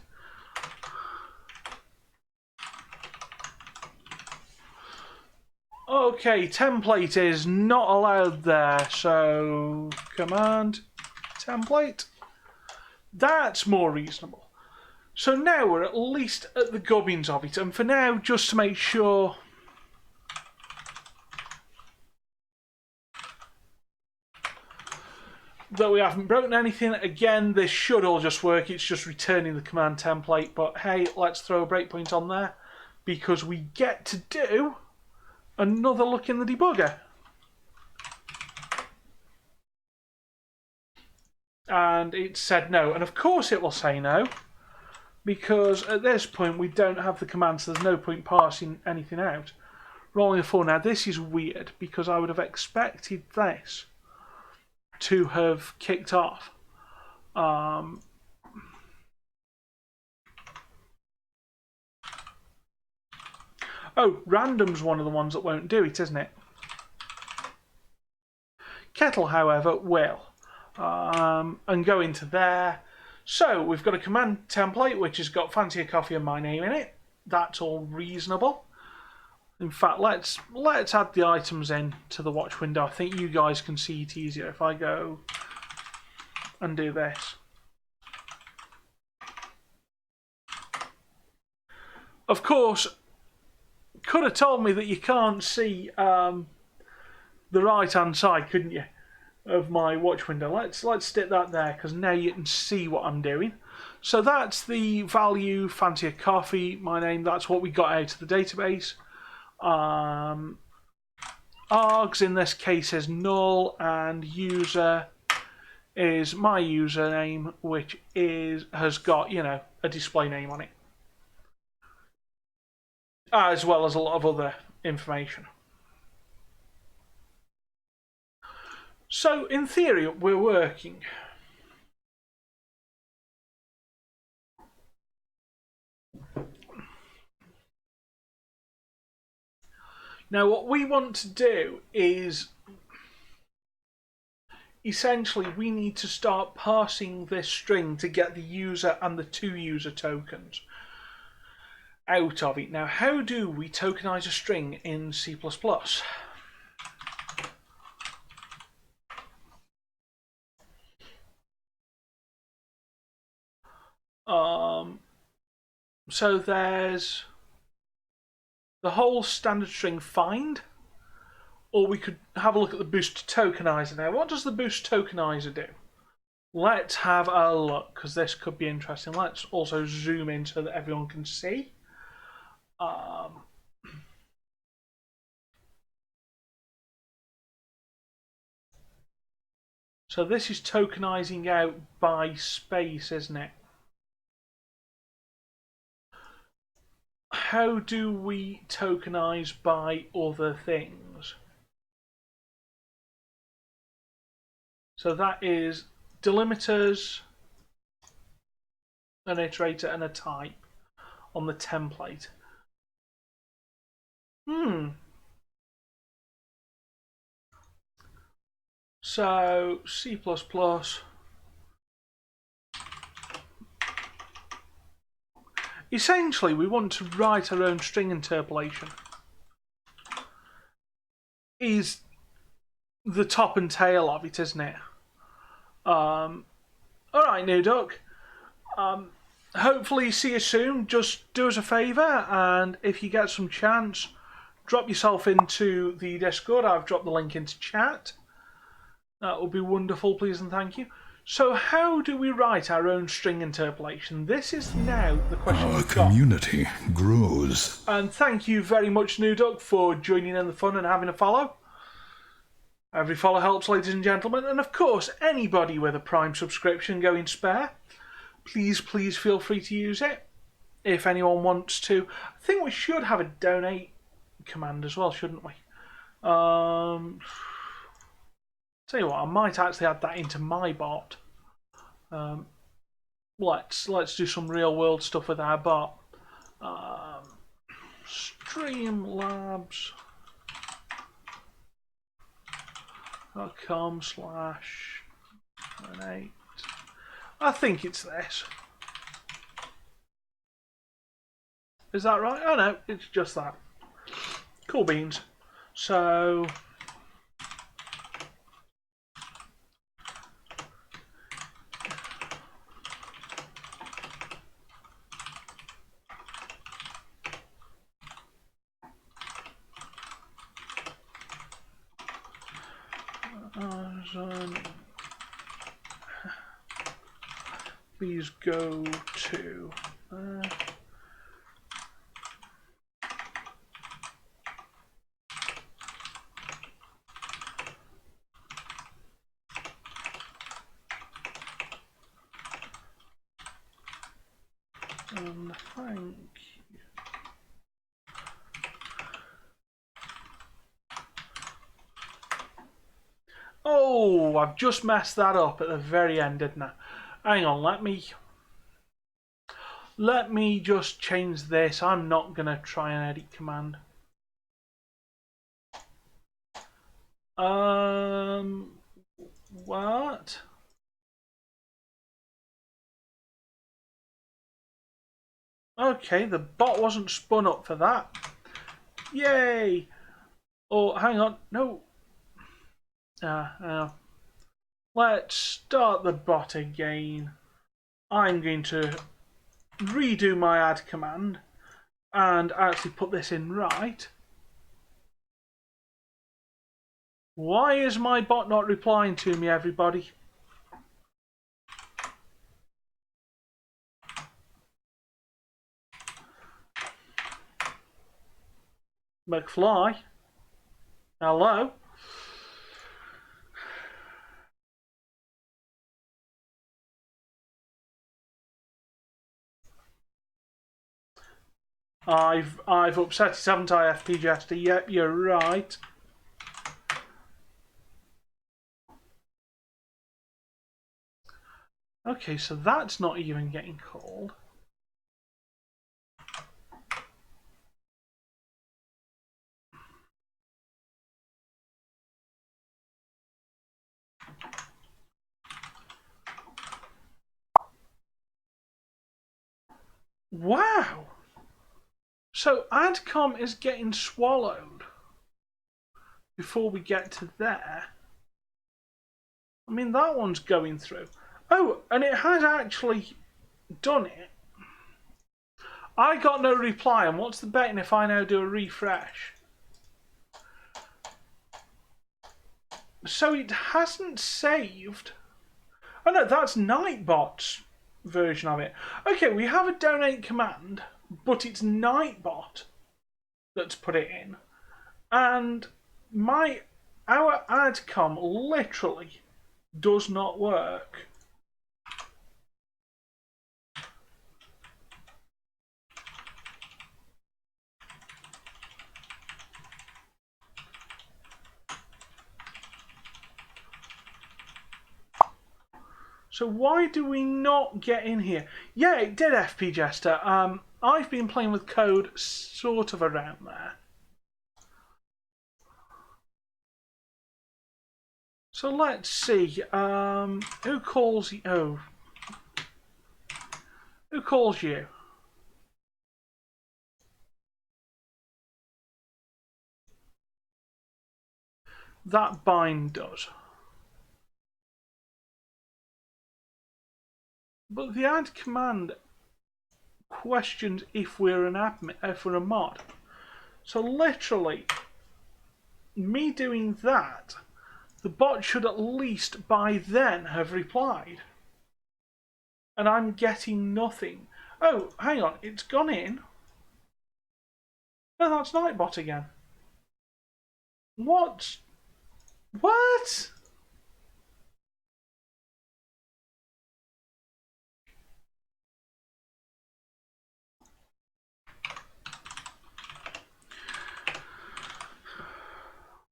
Okay, template is not allowed there, so command template. That's more reasonable. So now we're at least at the gubbins of it, and for now, just to make sure that we haven't broken anything, again, this should all just work. It's just returning the command template, but hey, let's throw a breakpoint on there because we get to do another look in the debugger. And it said no, and of course it will say no because at this point we don't have the command, so there's no point parsing anything out. Rolling a 4. Now this is weird because I would have expected this to have kicked off. Oh, random's one of the ones that won't do it, isn't it? Kettle, however, will. And go into there. So we've got a command template which has got Fancy a Coffee and my name in it. That's all reasonable. In fact, let's add the items in to the watch window. I think you guys can see it easier if I go and do this. Of course, could have told me that you can't see the right-hand side, couldn't you, of my watch window. Let's stick that there because now you can see what I'm doing. So that's the value, Fancy a Coffee, my name. That's what we got out of the database. Args in this case is null, and user is my username, which has got, you know, a display name on it, as well as a lot of other information. So in theory we're working. Now what we want to do is essentially we need to start parsing this string to get the user and the 2 user tokens out of it. Now how do we tokenize a string in C++? So there's the whole standard string find, or we could have a look at the boost tokenizer. Now, what does the boost tokenizer do? Let's have a look, because this could be interesting. Let's also zoom in so that everyone can see. So this is tokenizing out by space, isn't it? How do we tokenize by other things? So that is delimiters, an iterator, and a type on the template. So C++. Essentially, we want to write our own string interpolation. Is the top and tail of it, isn't it? Alright, New Duck. Hopefully see you soon. Just do us a favour, and if you get some chance, drop yourself into the Discord. I've dropped the link into chat. That would be wonderful, please and thank you. So how do we write our own string interpolation? This is now the question Our community grows. And thank you very much, New Duck, for joining in the fun and having a follow. Every follow helps, ladies and gentlemen. And of course, anybody with a Prime subscription going spare, please feel free to use it. If anyone wants to. I think we should have a donate command as well, shouldn't we? Tell you what, I might actually add that into my bot. Let's do some real world stuff with our bot. Streamlabs.com/donate. I think it's this. Is that right? Oh no, it's just that. Cool beans. So please go to Thank you. Oh, I've just messed that up at the very end, didn't I? Hang on, let me just change this. I'm not gonna try and edit command. What? Okay, the bot wasn't spun up for that. Yay! Oh, hang on, no. Let's start the bot again. I'm going to redo my add command and actually put this in right. Why is my bot not replying to me, everybody? McFly? Hello? I've upset it, haven't I, FP Jester? Yep, you're right. Okay, so that's not even getting called. Wow! So AdCom is getting swallowed before we get to there. I mean, that one's going through. Oh, and it has actually done it. I got no reply, and what's the betting if I now do a refresh? So it hasn't saved. Oh no, that's Nightbot's version of it. Okay, we have a donate command, but it's Nightbot that's put it in. And our AdCom literally does not work. So why do we not get in here? Yeah, it did, FP Jester. I've been playing with code sort of around there. So let's see. Who calls you? Oh. Who calls you? That bind does. But the add command questions if we're an admin, if we're a mod. So literally, me doing that, the bot should at least by then have replied. And I'm getting nothing. Oh, hang on, it's gone in. No, that's Nightbot again. What? What?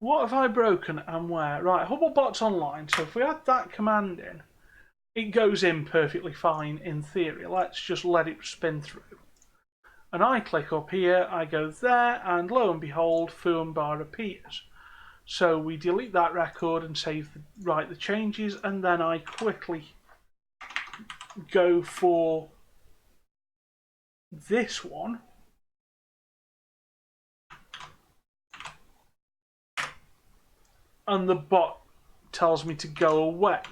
What have I broken and where? Right, Hubblebot's online, so if we add that command in, it goes in perfectly fine in theory. Let's just let it spin through. And I click up here, I go there, and lo and behold, Fuumbar appears. So we delete that record and write the changes, and then I quickly go for this one. And the bot tells me to go away.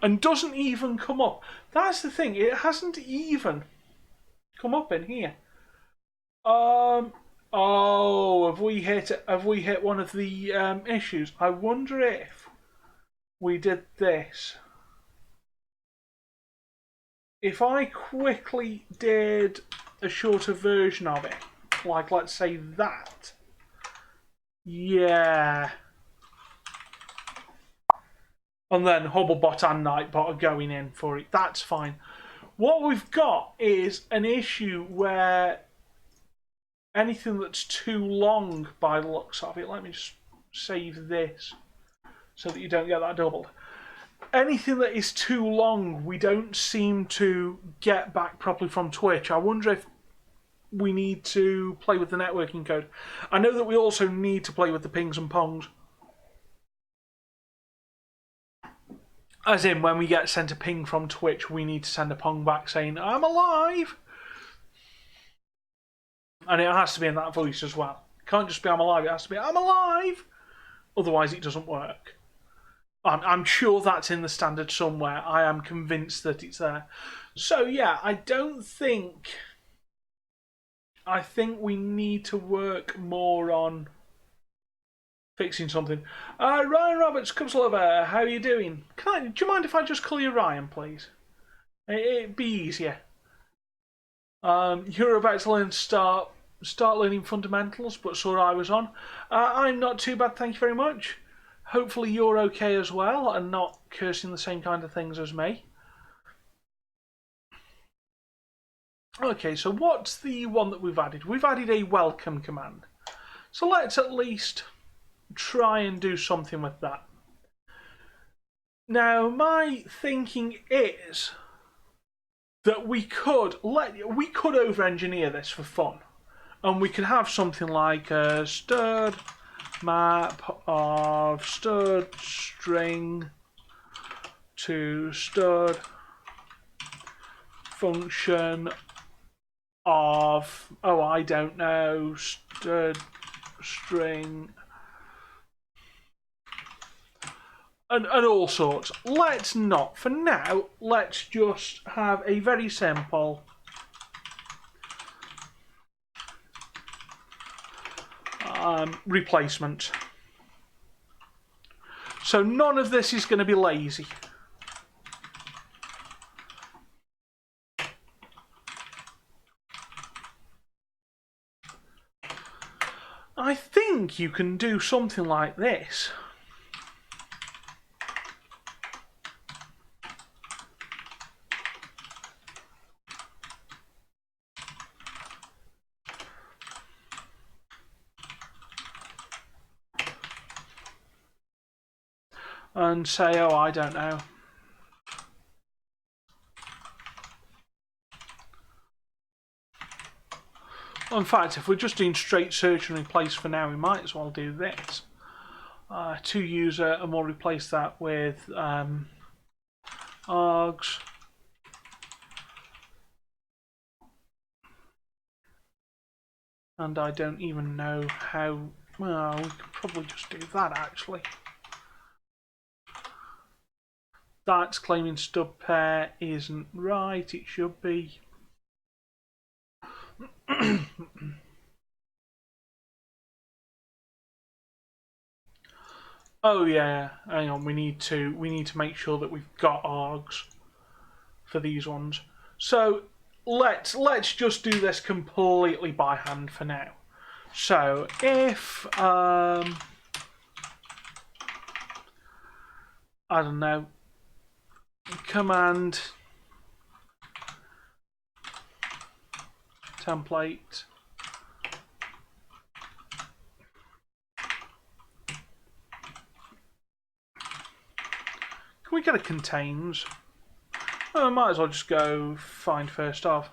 And doesn't even come up. That's the thing, it hasn't even come up in here. Oh, have we hit one of the issues? I wonder if we did this. If I quickly did a shorter version of it, like let's say that. Yeah. And then Hubblebot and Nightbot are going in for it. That's fine. What we've got is an issue where anything that's too long by the looks of it, let me just save this so that you don't get that doubled. Anything that is too long, we don't seem to get back properly from Twitch. I wonder if we need to play with the networking code. I know that we also need to play with the pings and pongs. As in, when we get sent a ping from Twitch, we need to send a pong back saying, I'm alive! And it has to be in that voice as well. It can't just be I'm alive, it has to be I'm alive! Otherwise it doesn't work. I'm sure that's in the standard somewhere. I am convinced that it's there. So yeah, I think we need to work more on fixing something. Ryan Roberts, Cubs Lover, how are you doing? Do you mind if I just call you Ryan, please? It'd be easier. You're about to start learning fundamentals, but saw I was on. I'm not too bad, thank you very much. Hopefully you're okay as well and not cursing the same kind of things as me. Okay, so what's the one that we've added? We've added a welcome command. So let's at least try and do something with that. Now, my thinking is that we could over-engineer this for fun, and we could have something like a stud map of stud string to stud function of, oh, I don't know, stud string and all sorts. Let's not, for now, let's just have a very simple replacement. So none of this is going to be lazy. I think you can do something like this. And say, oh, I don't know. Well, in fact, if we're just doing straight search and replace for now, we might as well do this. To user, and we'll replace that with args. And I don't even know how. Well, we could probably just do that actually. That's claiming stub pair isn't right, it should be. Oh yeah, hang on, we need to make sure that we've got args for these ones. So let's just do this completely by hand for now. So if I don't know, command template can we get a contains? I might as well just go find first of.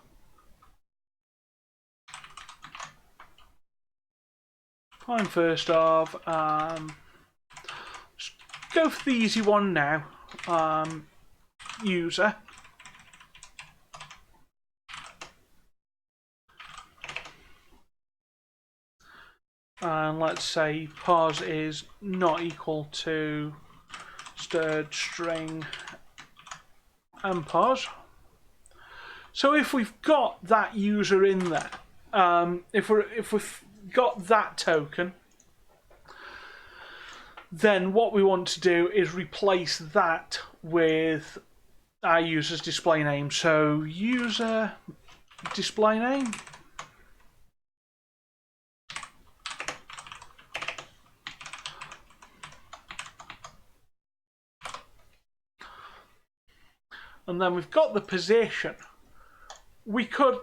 Find first of. Just go for the easy one now. User. And let's say pos is not equal to stirred string and pos. So if we've got that user in there, if we've got that token, then what we want to do is replace that with our user's display name. So user display name. and then we've got the position. We could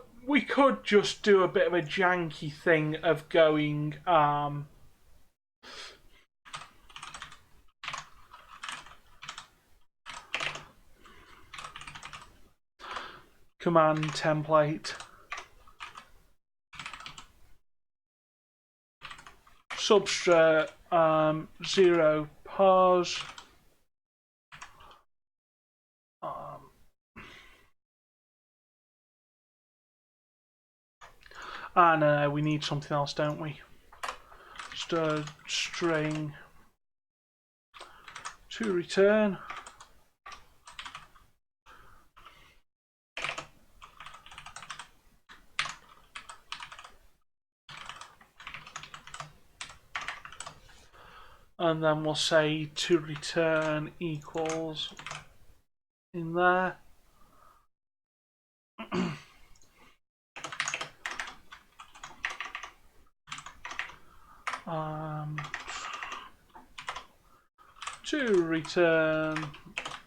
just do a bit of a janky thing of going command template substrate 0 pos and we need something else, don't we? Just a string to return. And then we'll say to return equals in there. To return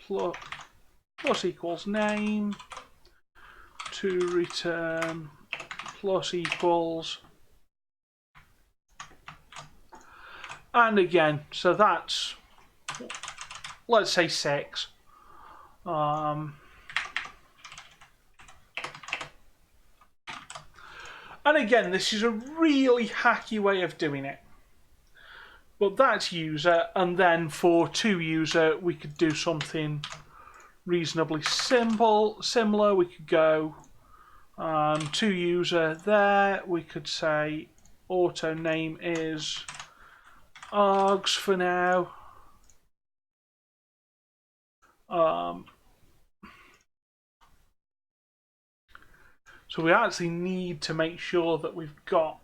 plus equals name. To return plus equals. And again, so that's, let's say 6. And again, this is a really hacky way of doing it. But that's user, and then for to user, we could do something reasonably similar. We could go to user there. We could say auto name is args for now. So we actually need to make sure that we've got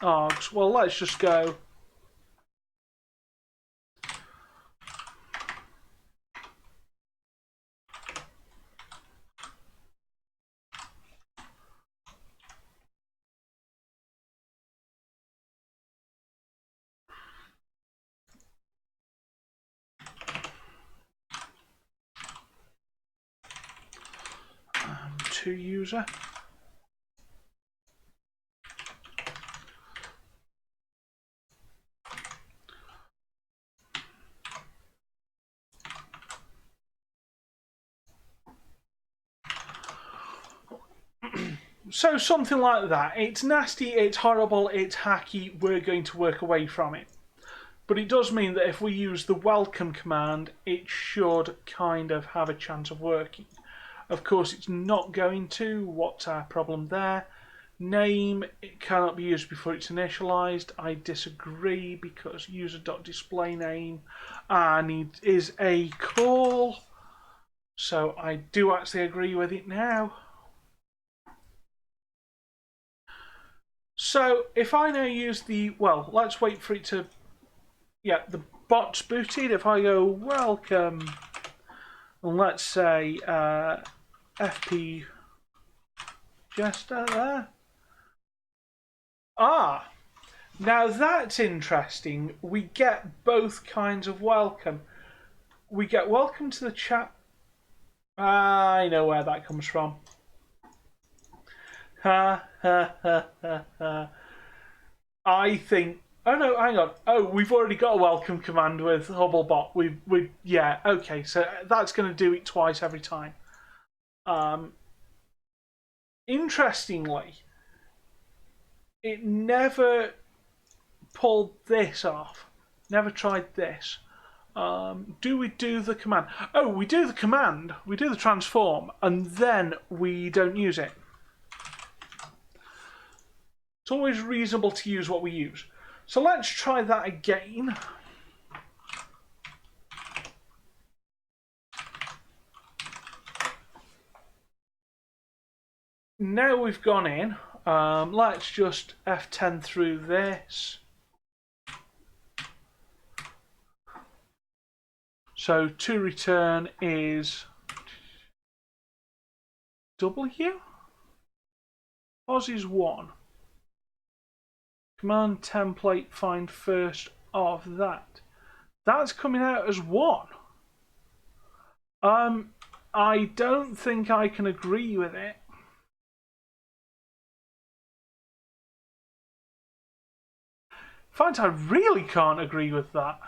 args. Well, let's just go to user. So something like that. It's nasty, it's horrible, it's hacky, we're going to work away from it. But it does mean that if we use the welcome command, it should kind of have a chance of working. Of course, it's not going to. What's our problem there? Name, it cannot be used before it's initialized. I disagree because user.displayName is a call. So I do actually agree with it now. So if I now use let's wait for it to, the bot's booted. If I go welcome, and let's say FP Jester there. Now that's interesting. We get both kinds of welcome. We get welcome to the chat. I know where that comes from. Ha ha ha ha ha. I think. Oh no, hang on. Oh, we've already got a welcome command with Hubblebot. Yeah, okay. So that's going to do it twice every time. Interestingly, it never pulled this off. Never tried this. Do we do the command? Oh, we do the command. We do the transform, and then we don't use it. It's always reasonable to use what we use. So let's try that again. Now we've gone in. Let's just F10 through this. So to return is W. Pos is 1. Command template find first of that. That's coming out as 1. I don't think I can agree with it. In fact, I really can't agree with that.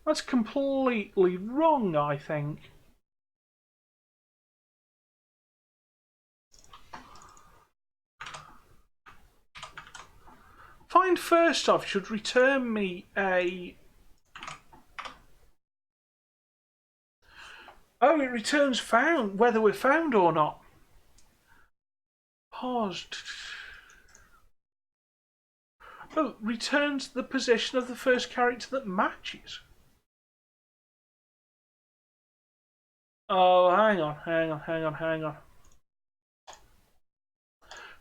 That's completely wrong, I think. Find first off should return me a... Oh, it returns found, whether we're found or not. Paused. Oh, returns the position of the first character that matches. Oh, hang on.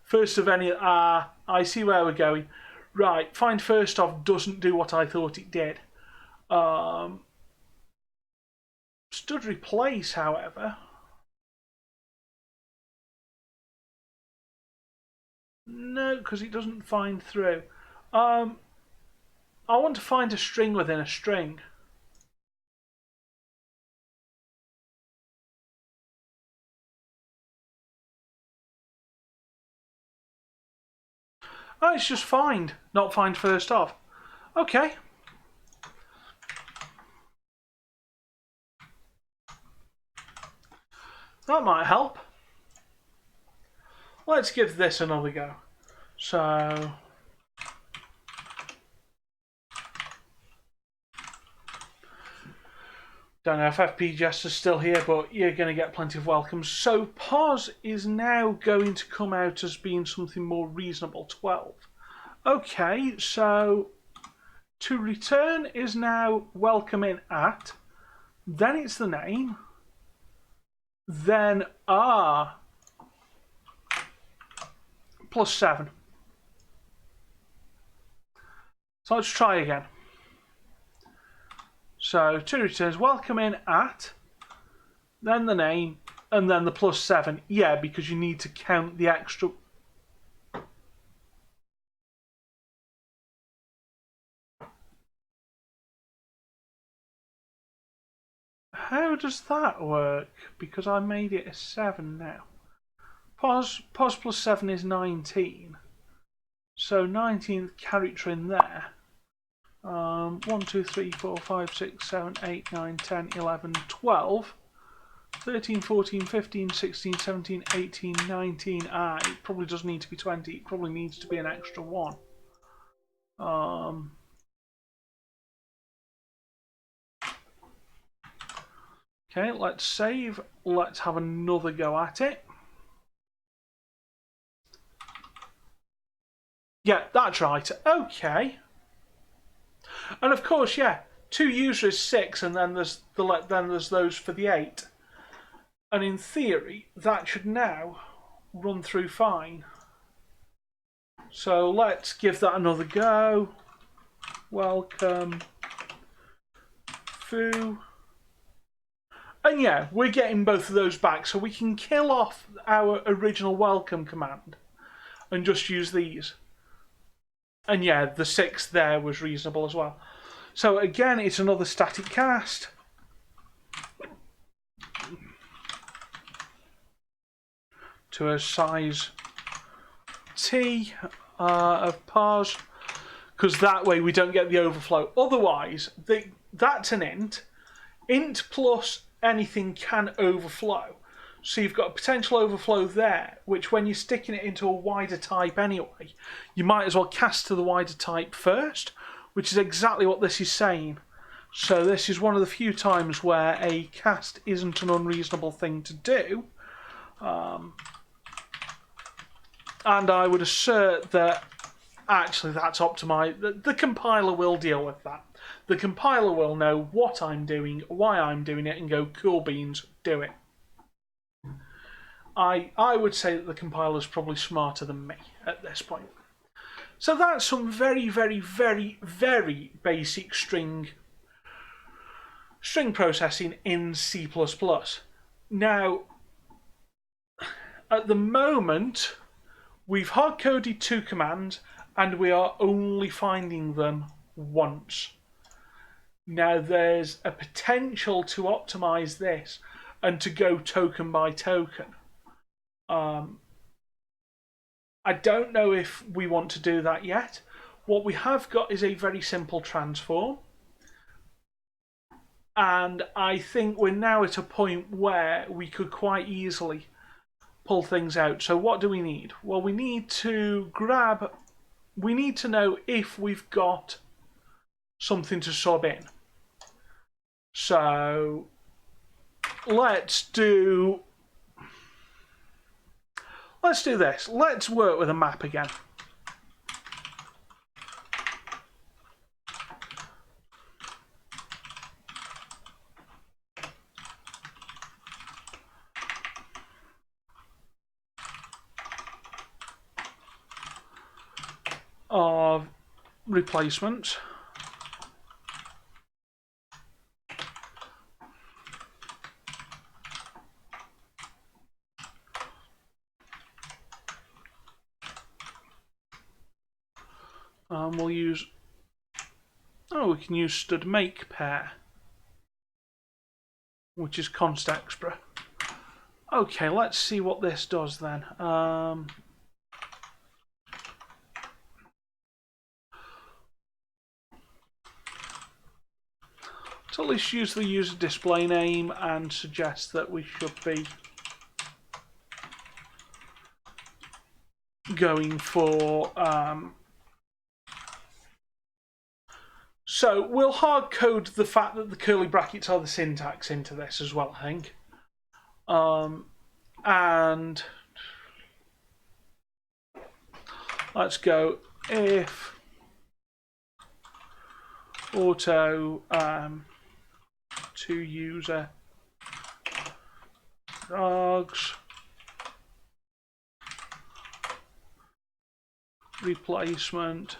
First of any... I see where we're going. Right, find first off doesn't do what I thought it did. Stud replace, however... No, because it doesn't find through. I want to find a string within a string. Oh, it's just find, not find first off. Okay. That might help. Let's give this another go. So... Don't know if FP Jester's still here, but you're going to get plenty of welcomes. So pause is now going to come out as being something more reasonable, 12. Okay, so to return is now welcome in at, then it's the name, then R plus 7. So let's try again. So to returns welcome in at, then the name, and then the plus 7. Yeah, because you need to count the extra. How does that work? Because I made it a 7 now. Pos plus 7 is 19. So 19th character in there. 1, 2, 3, 4, 5, 6, 7, 8, 9, 10, 11, 12, 13, 14, 15, 16, 17, 18, 19. It probably does need to be 20. It probably needs to be an extra 1. Okay, let's save. Let's have another go at it. Yeah, that's right. Okay. And of course, yeah, 2 users is 6, and then there's those for the 8. And in theory, that should now run through fine. So let's give that another go. Welcome, foo. And yeah, we're getting both of those back, so we can kill off our original welcome command and just use these. And yeah, the 6 there was reasonable as well. So again, it's another static cast. To a size T of pars, because that way we don't get the overflow. Otherwise, that's an int. Int plus anything can overflow. So you've got a potential overflow there, which when you're sticking it into a wider type anyway, you might as well cast to the wider type first, which is exactly what this is saying. So this is one of the few times where a cast isn't an unreasonable thing to do. And I would assert that actually that's optimized. The compiler will deal with that. The compiler will know what I'm doing, why I'm doing it, and go, cool beans, do it. I would say that the compiler's probably smarter than me at this point. So that's some very, very, very, very basic string processing in C++. Now, at the moment, we've hard-coded 2 commands, and we are only finding them once. Now there's a potential to optimize this and to go token by token. I don't know if we want to do that yet. What we have got is a very simple transform. And I think we're now at a point where we could quite easily pull things out. So what do we need? Well, we need to know if we've got something to sub in. So let's do this. Let's work with a map again. Of replacements. We'll use. Oh, we can use stud make pair, which is const extra. Okay, let's see what this does then. So let's use the user display name and suggest that we should be going for. So we'll hard code the fact that the curly brackets are the syntax into this as well, I think. And let's go if auto to user dogs replacement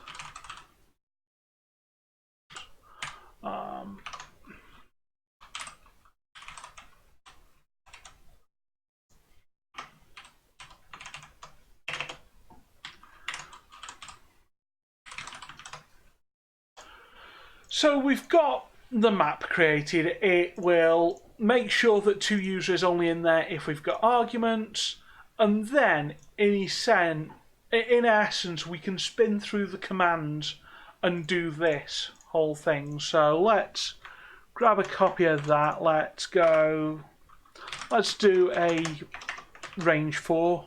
so we've got the map created. It will make sure that to user is only in there if we've got arguments, and then in essence we can spin through the commands and do this whole thing. So let's grab a copy of that. Let's do a range 4.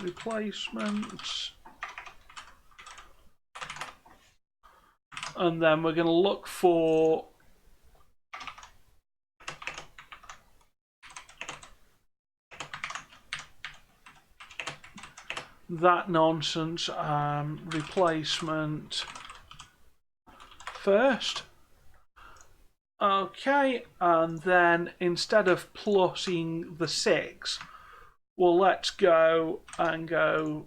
Replacements, and then we're going to look for that nonsense replacement first. Okay, and then instead of plussing the 6, well, let's go and go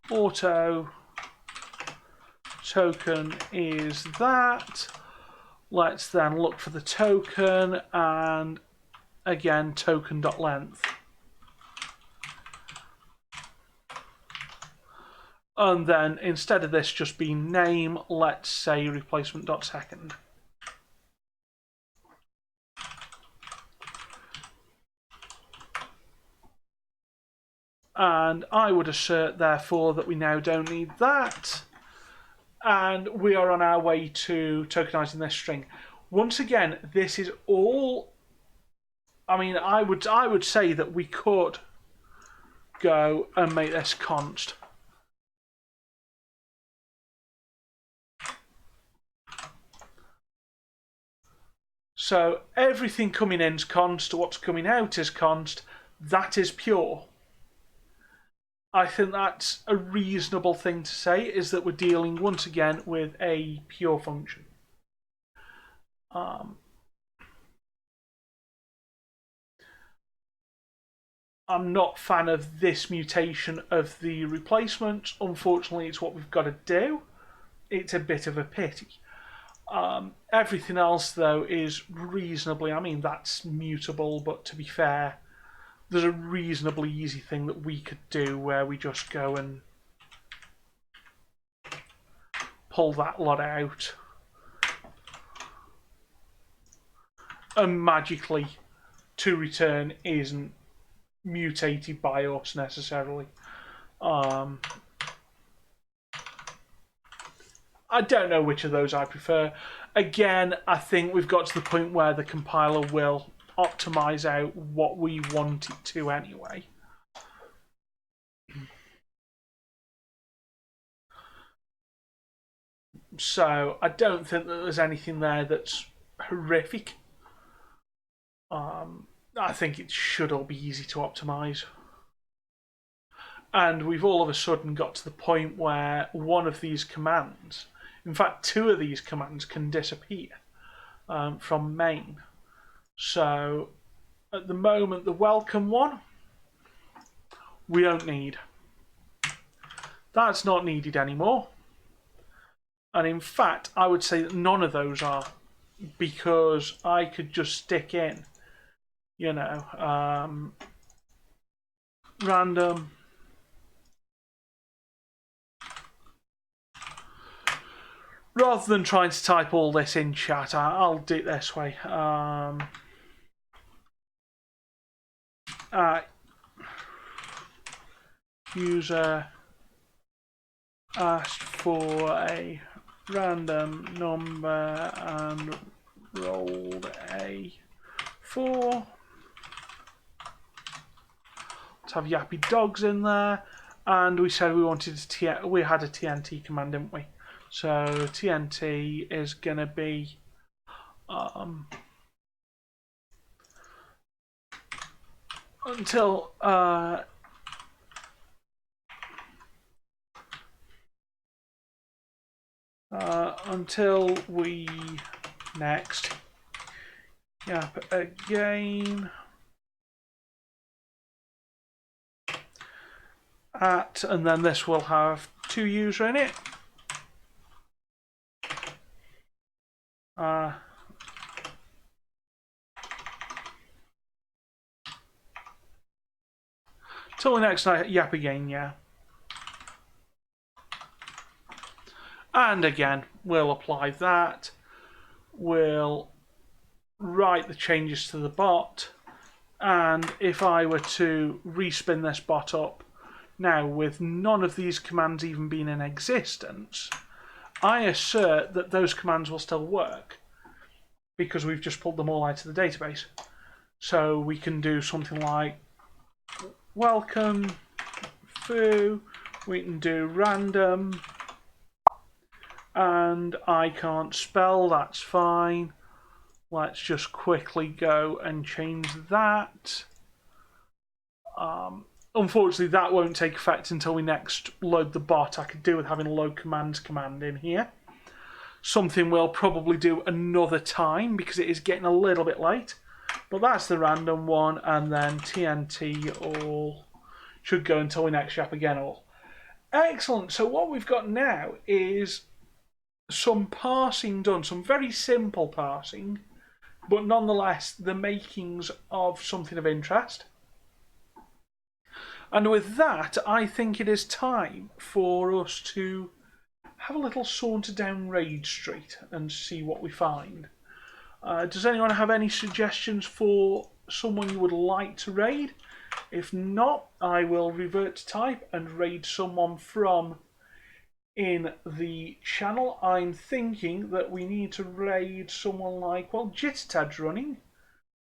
auto token is that. Let's then look for the token and again token.length. And then instead of this just being name, let's say replacement.second. And I would assert, therefore, that we now don't need that. And we are on our way to tokenizing this string. Once again, this is all. I mean, I would say that we could go and make this const. So everything coming in is const, what's coming out is const. That is pure. I think that's a reasonable thing to say, is that we're dealing once again with a pure function. I'm not a fan of this mutation of the replacement. Unfortunately, it's what we've got to do. It's a bit of a pity. Everything else, though, is reasonably... I mean, that's mutable, but to be fair, there's a reasonably easy thing that we could do where we just go and pull that lot out. And magically, to return isn't mutated by us necessarily. I don't know which of those I prefer. Again, I think we've got to the point where the compiler will optimize out what we want it to anyway. So I don't think that there's anything there that's horrific. I think it should all be easy to optimize. And we've all of a sudden got to the point where one of these commands, in fact, two of these commands can disappear from main. So at the moment, the welcome one, we don't need. That's not needed anymore. And in fact, I would say that none of those are, because I could just stick in, you know, random rather than trying to type all this in chat. I'll do it this way. User asked for a random number and rolled a 4. Let's have yappy dogs in there, and we said we wanted we had a TNT command, didn't we? So TNT is going to be until we next yap again at, and then this will have 2 user in it. Till the next yap again, yeah. And again, we'll apply that. We'll write the changes to the bot. And if I were to respin this bot up now with none of these commands even being in existence, I assert that those commands will still work because we've just pulled them all out of the database. So we can do something like welcome foo, we can do random, and I can't spell, that's fine. Let's just quickly go and change that. Unfortunately, that won't take effect until we next load the bot. I could do with having a load commands command in here. Something we'll probably do another time because it is getting a little bit late. But that's the random one, and then TNT all should go until we next yap again all. Excellent. So what we've got now is some parsing done, some very simple parsing, but nonetheless the makings of something of interest. And with that, I think it is time for us to have a little saunter down Raid Street and see what we find. Does anyone have any suggestions for someone you would like to raid? If not, I will revert to type and raid someone from in the channel. I'm thinking that we need to raid someone like, well, Jittertad's running.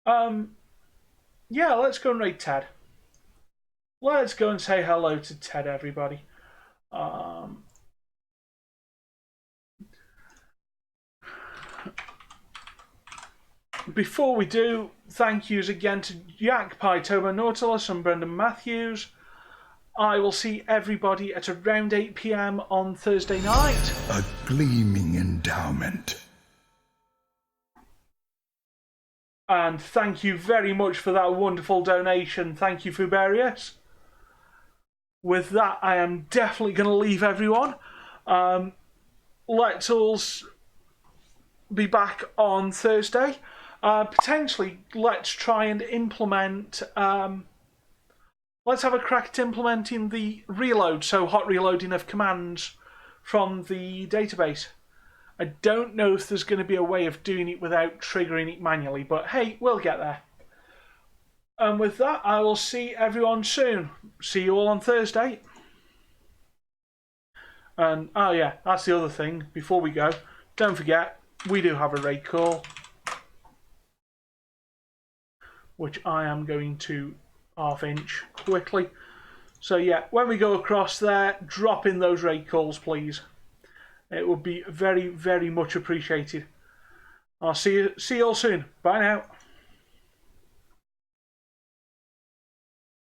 Yeah, let's go and raid Tad. Let's go and say hello to Ted, everybody. Before we do, thank yous again to Jack, Pytober, Nautilus and Brendan Matthews. I will see everybody at around 8 PM on Thursday night. A gleaming endowment. And thank you very much for that wonderful donation. Thank you, Fuberius. With that, I am definitely going to leave everyone. Let's all be back on Thursday. Potentially, let's try and implement. Let's have a crack at implementing the reload, so hot reloading of commands from the database. I don't know if there's going to be a way of doing it without triggering it manually, but hey, we'll get there. And with that, I will see everyone soon. See you all on Thursday. And, oh yeah, that's the other thing. Before we go, don't forget, we do have a raid call, which I am going to half-inch quickly. So yeah, when we go across there, drop in those raid calls, please. It would be very, very much appreciated. I'll see you all soon. Bye now.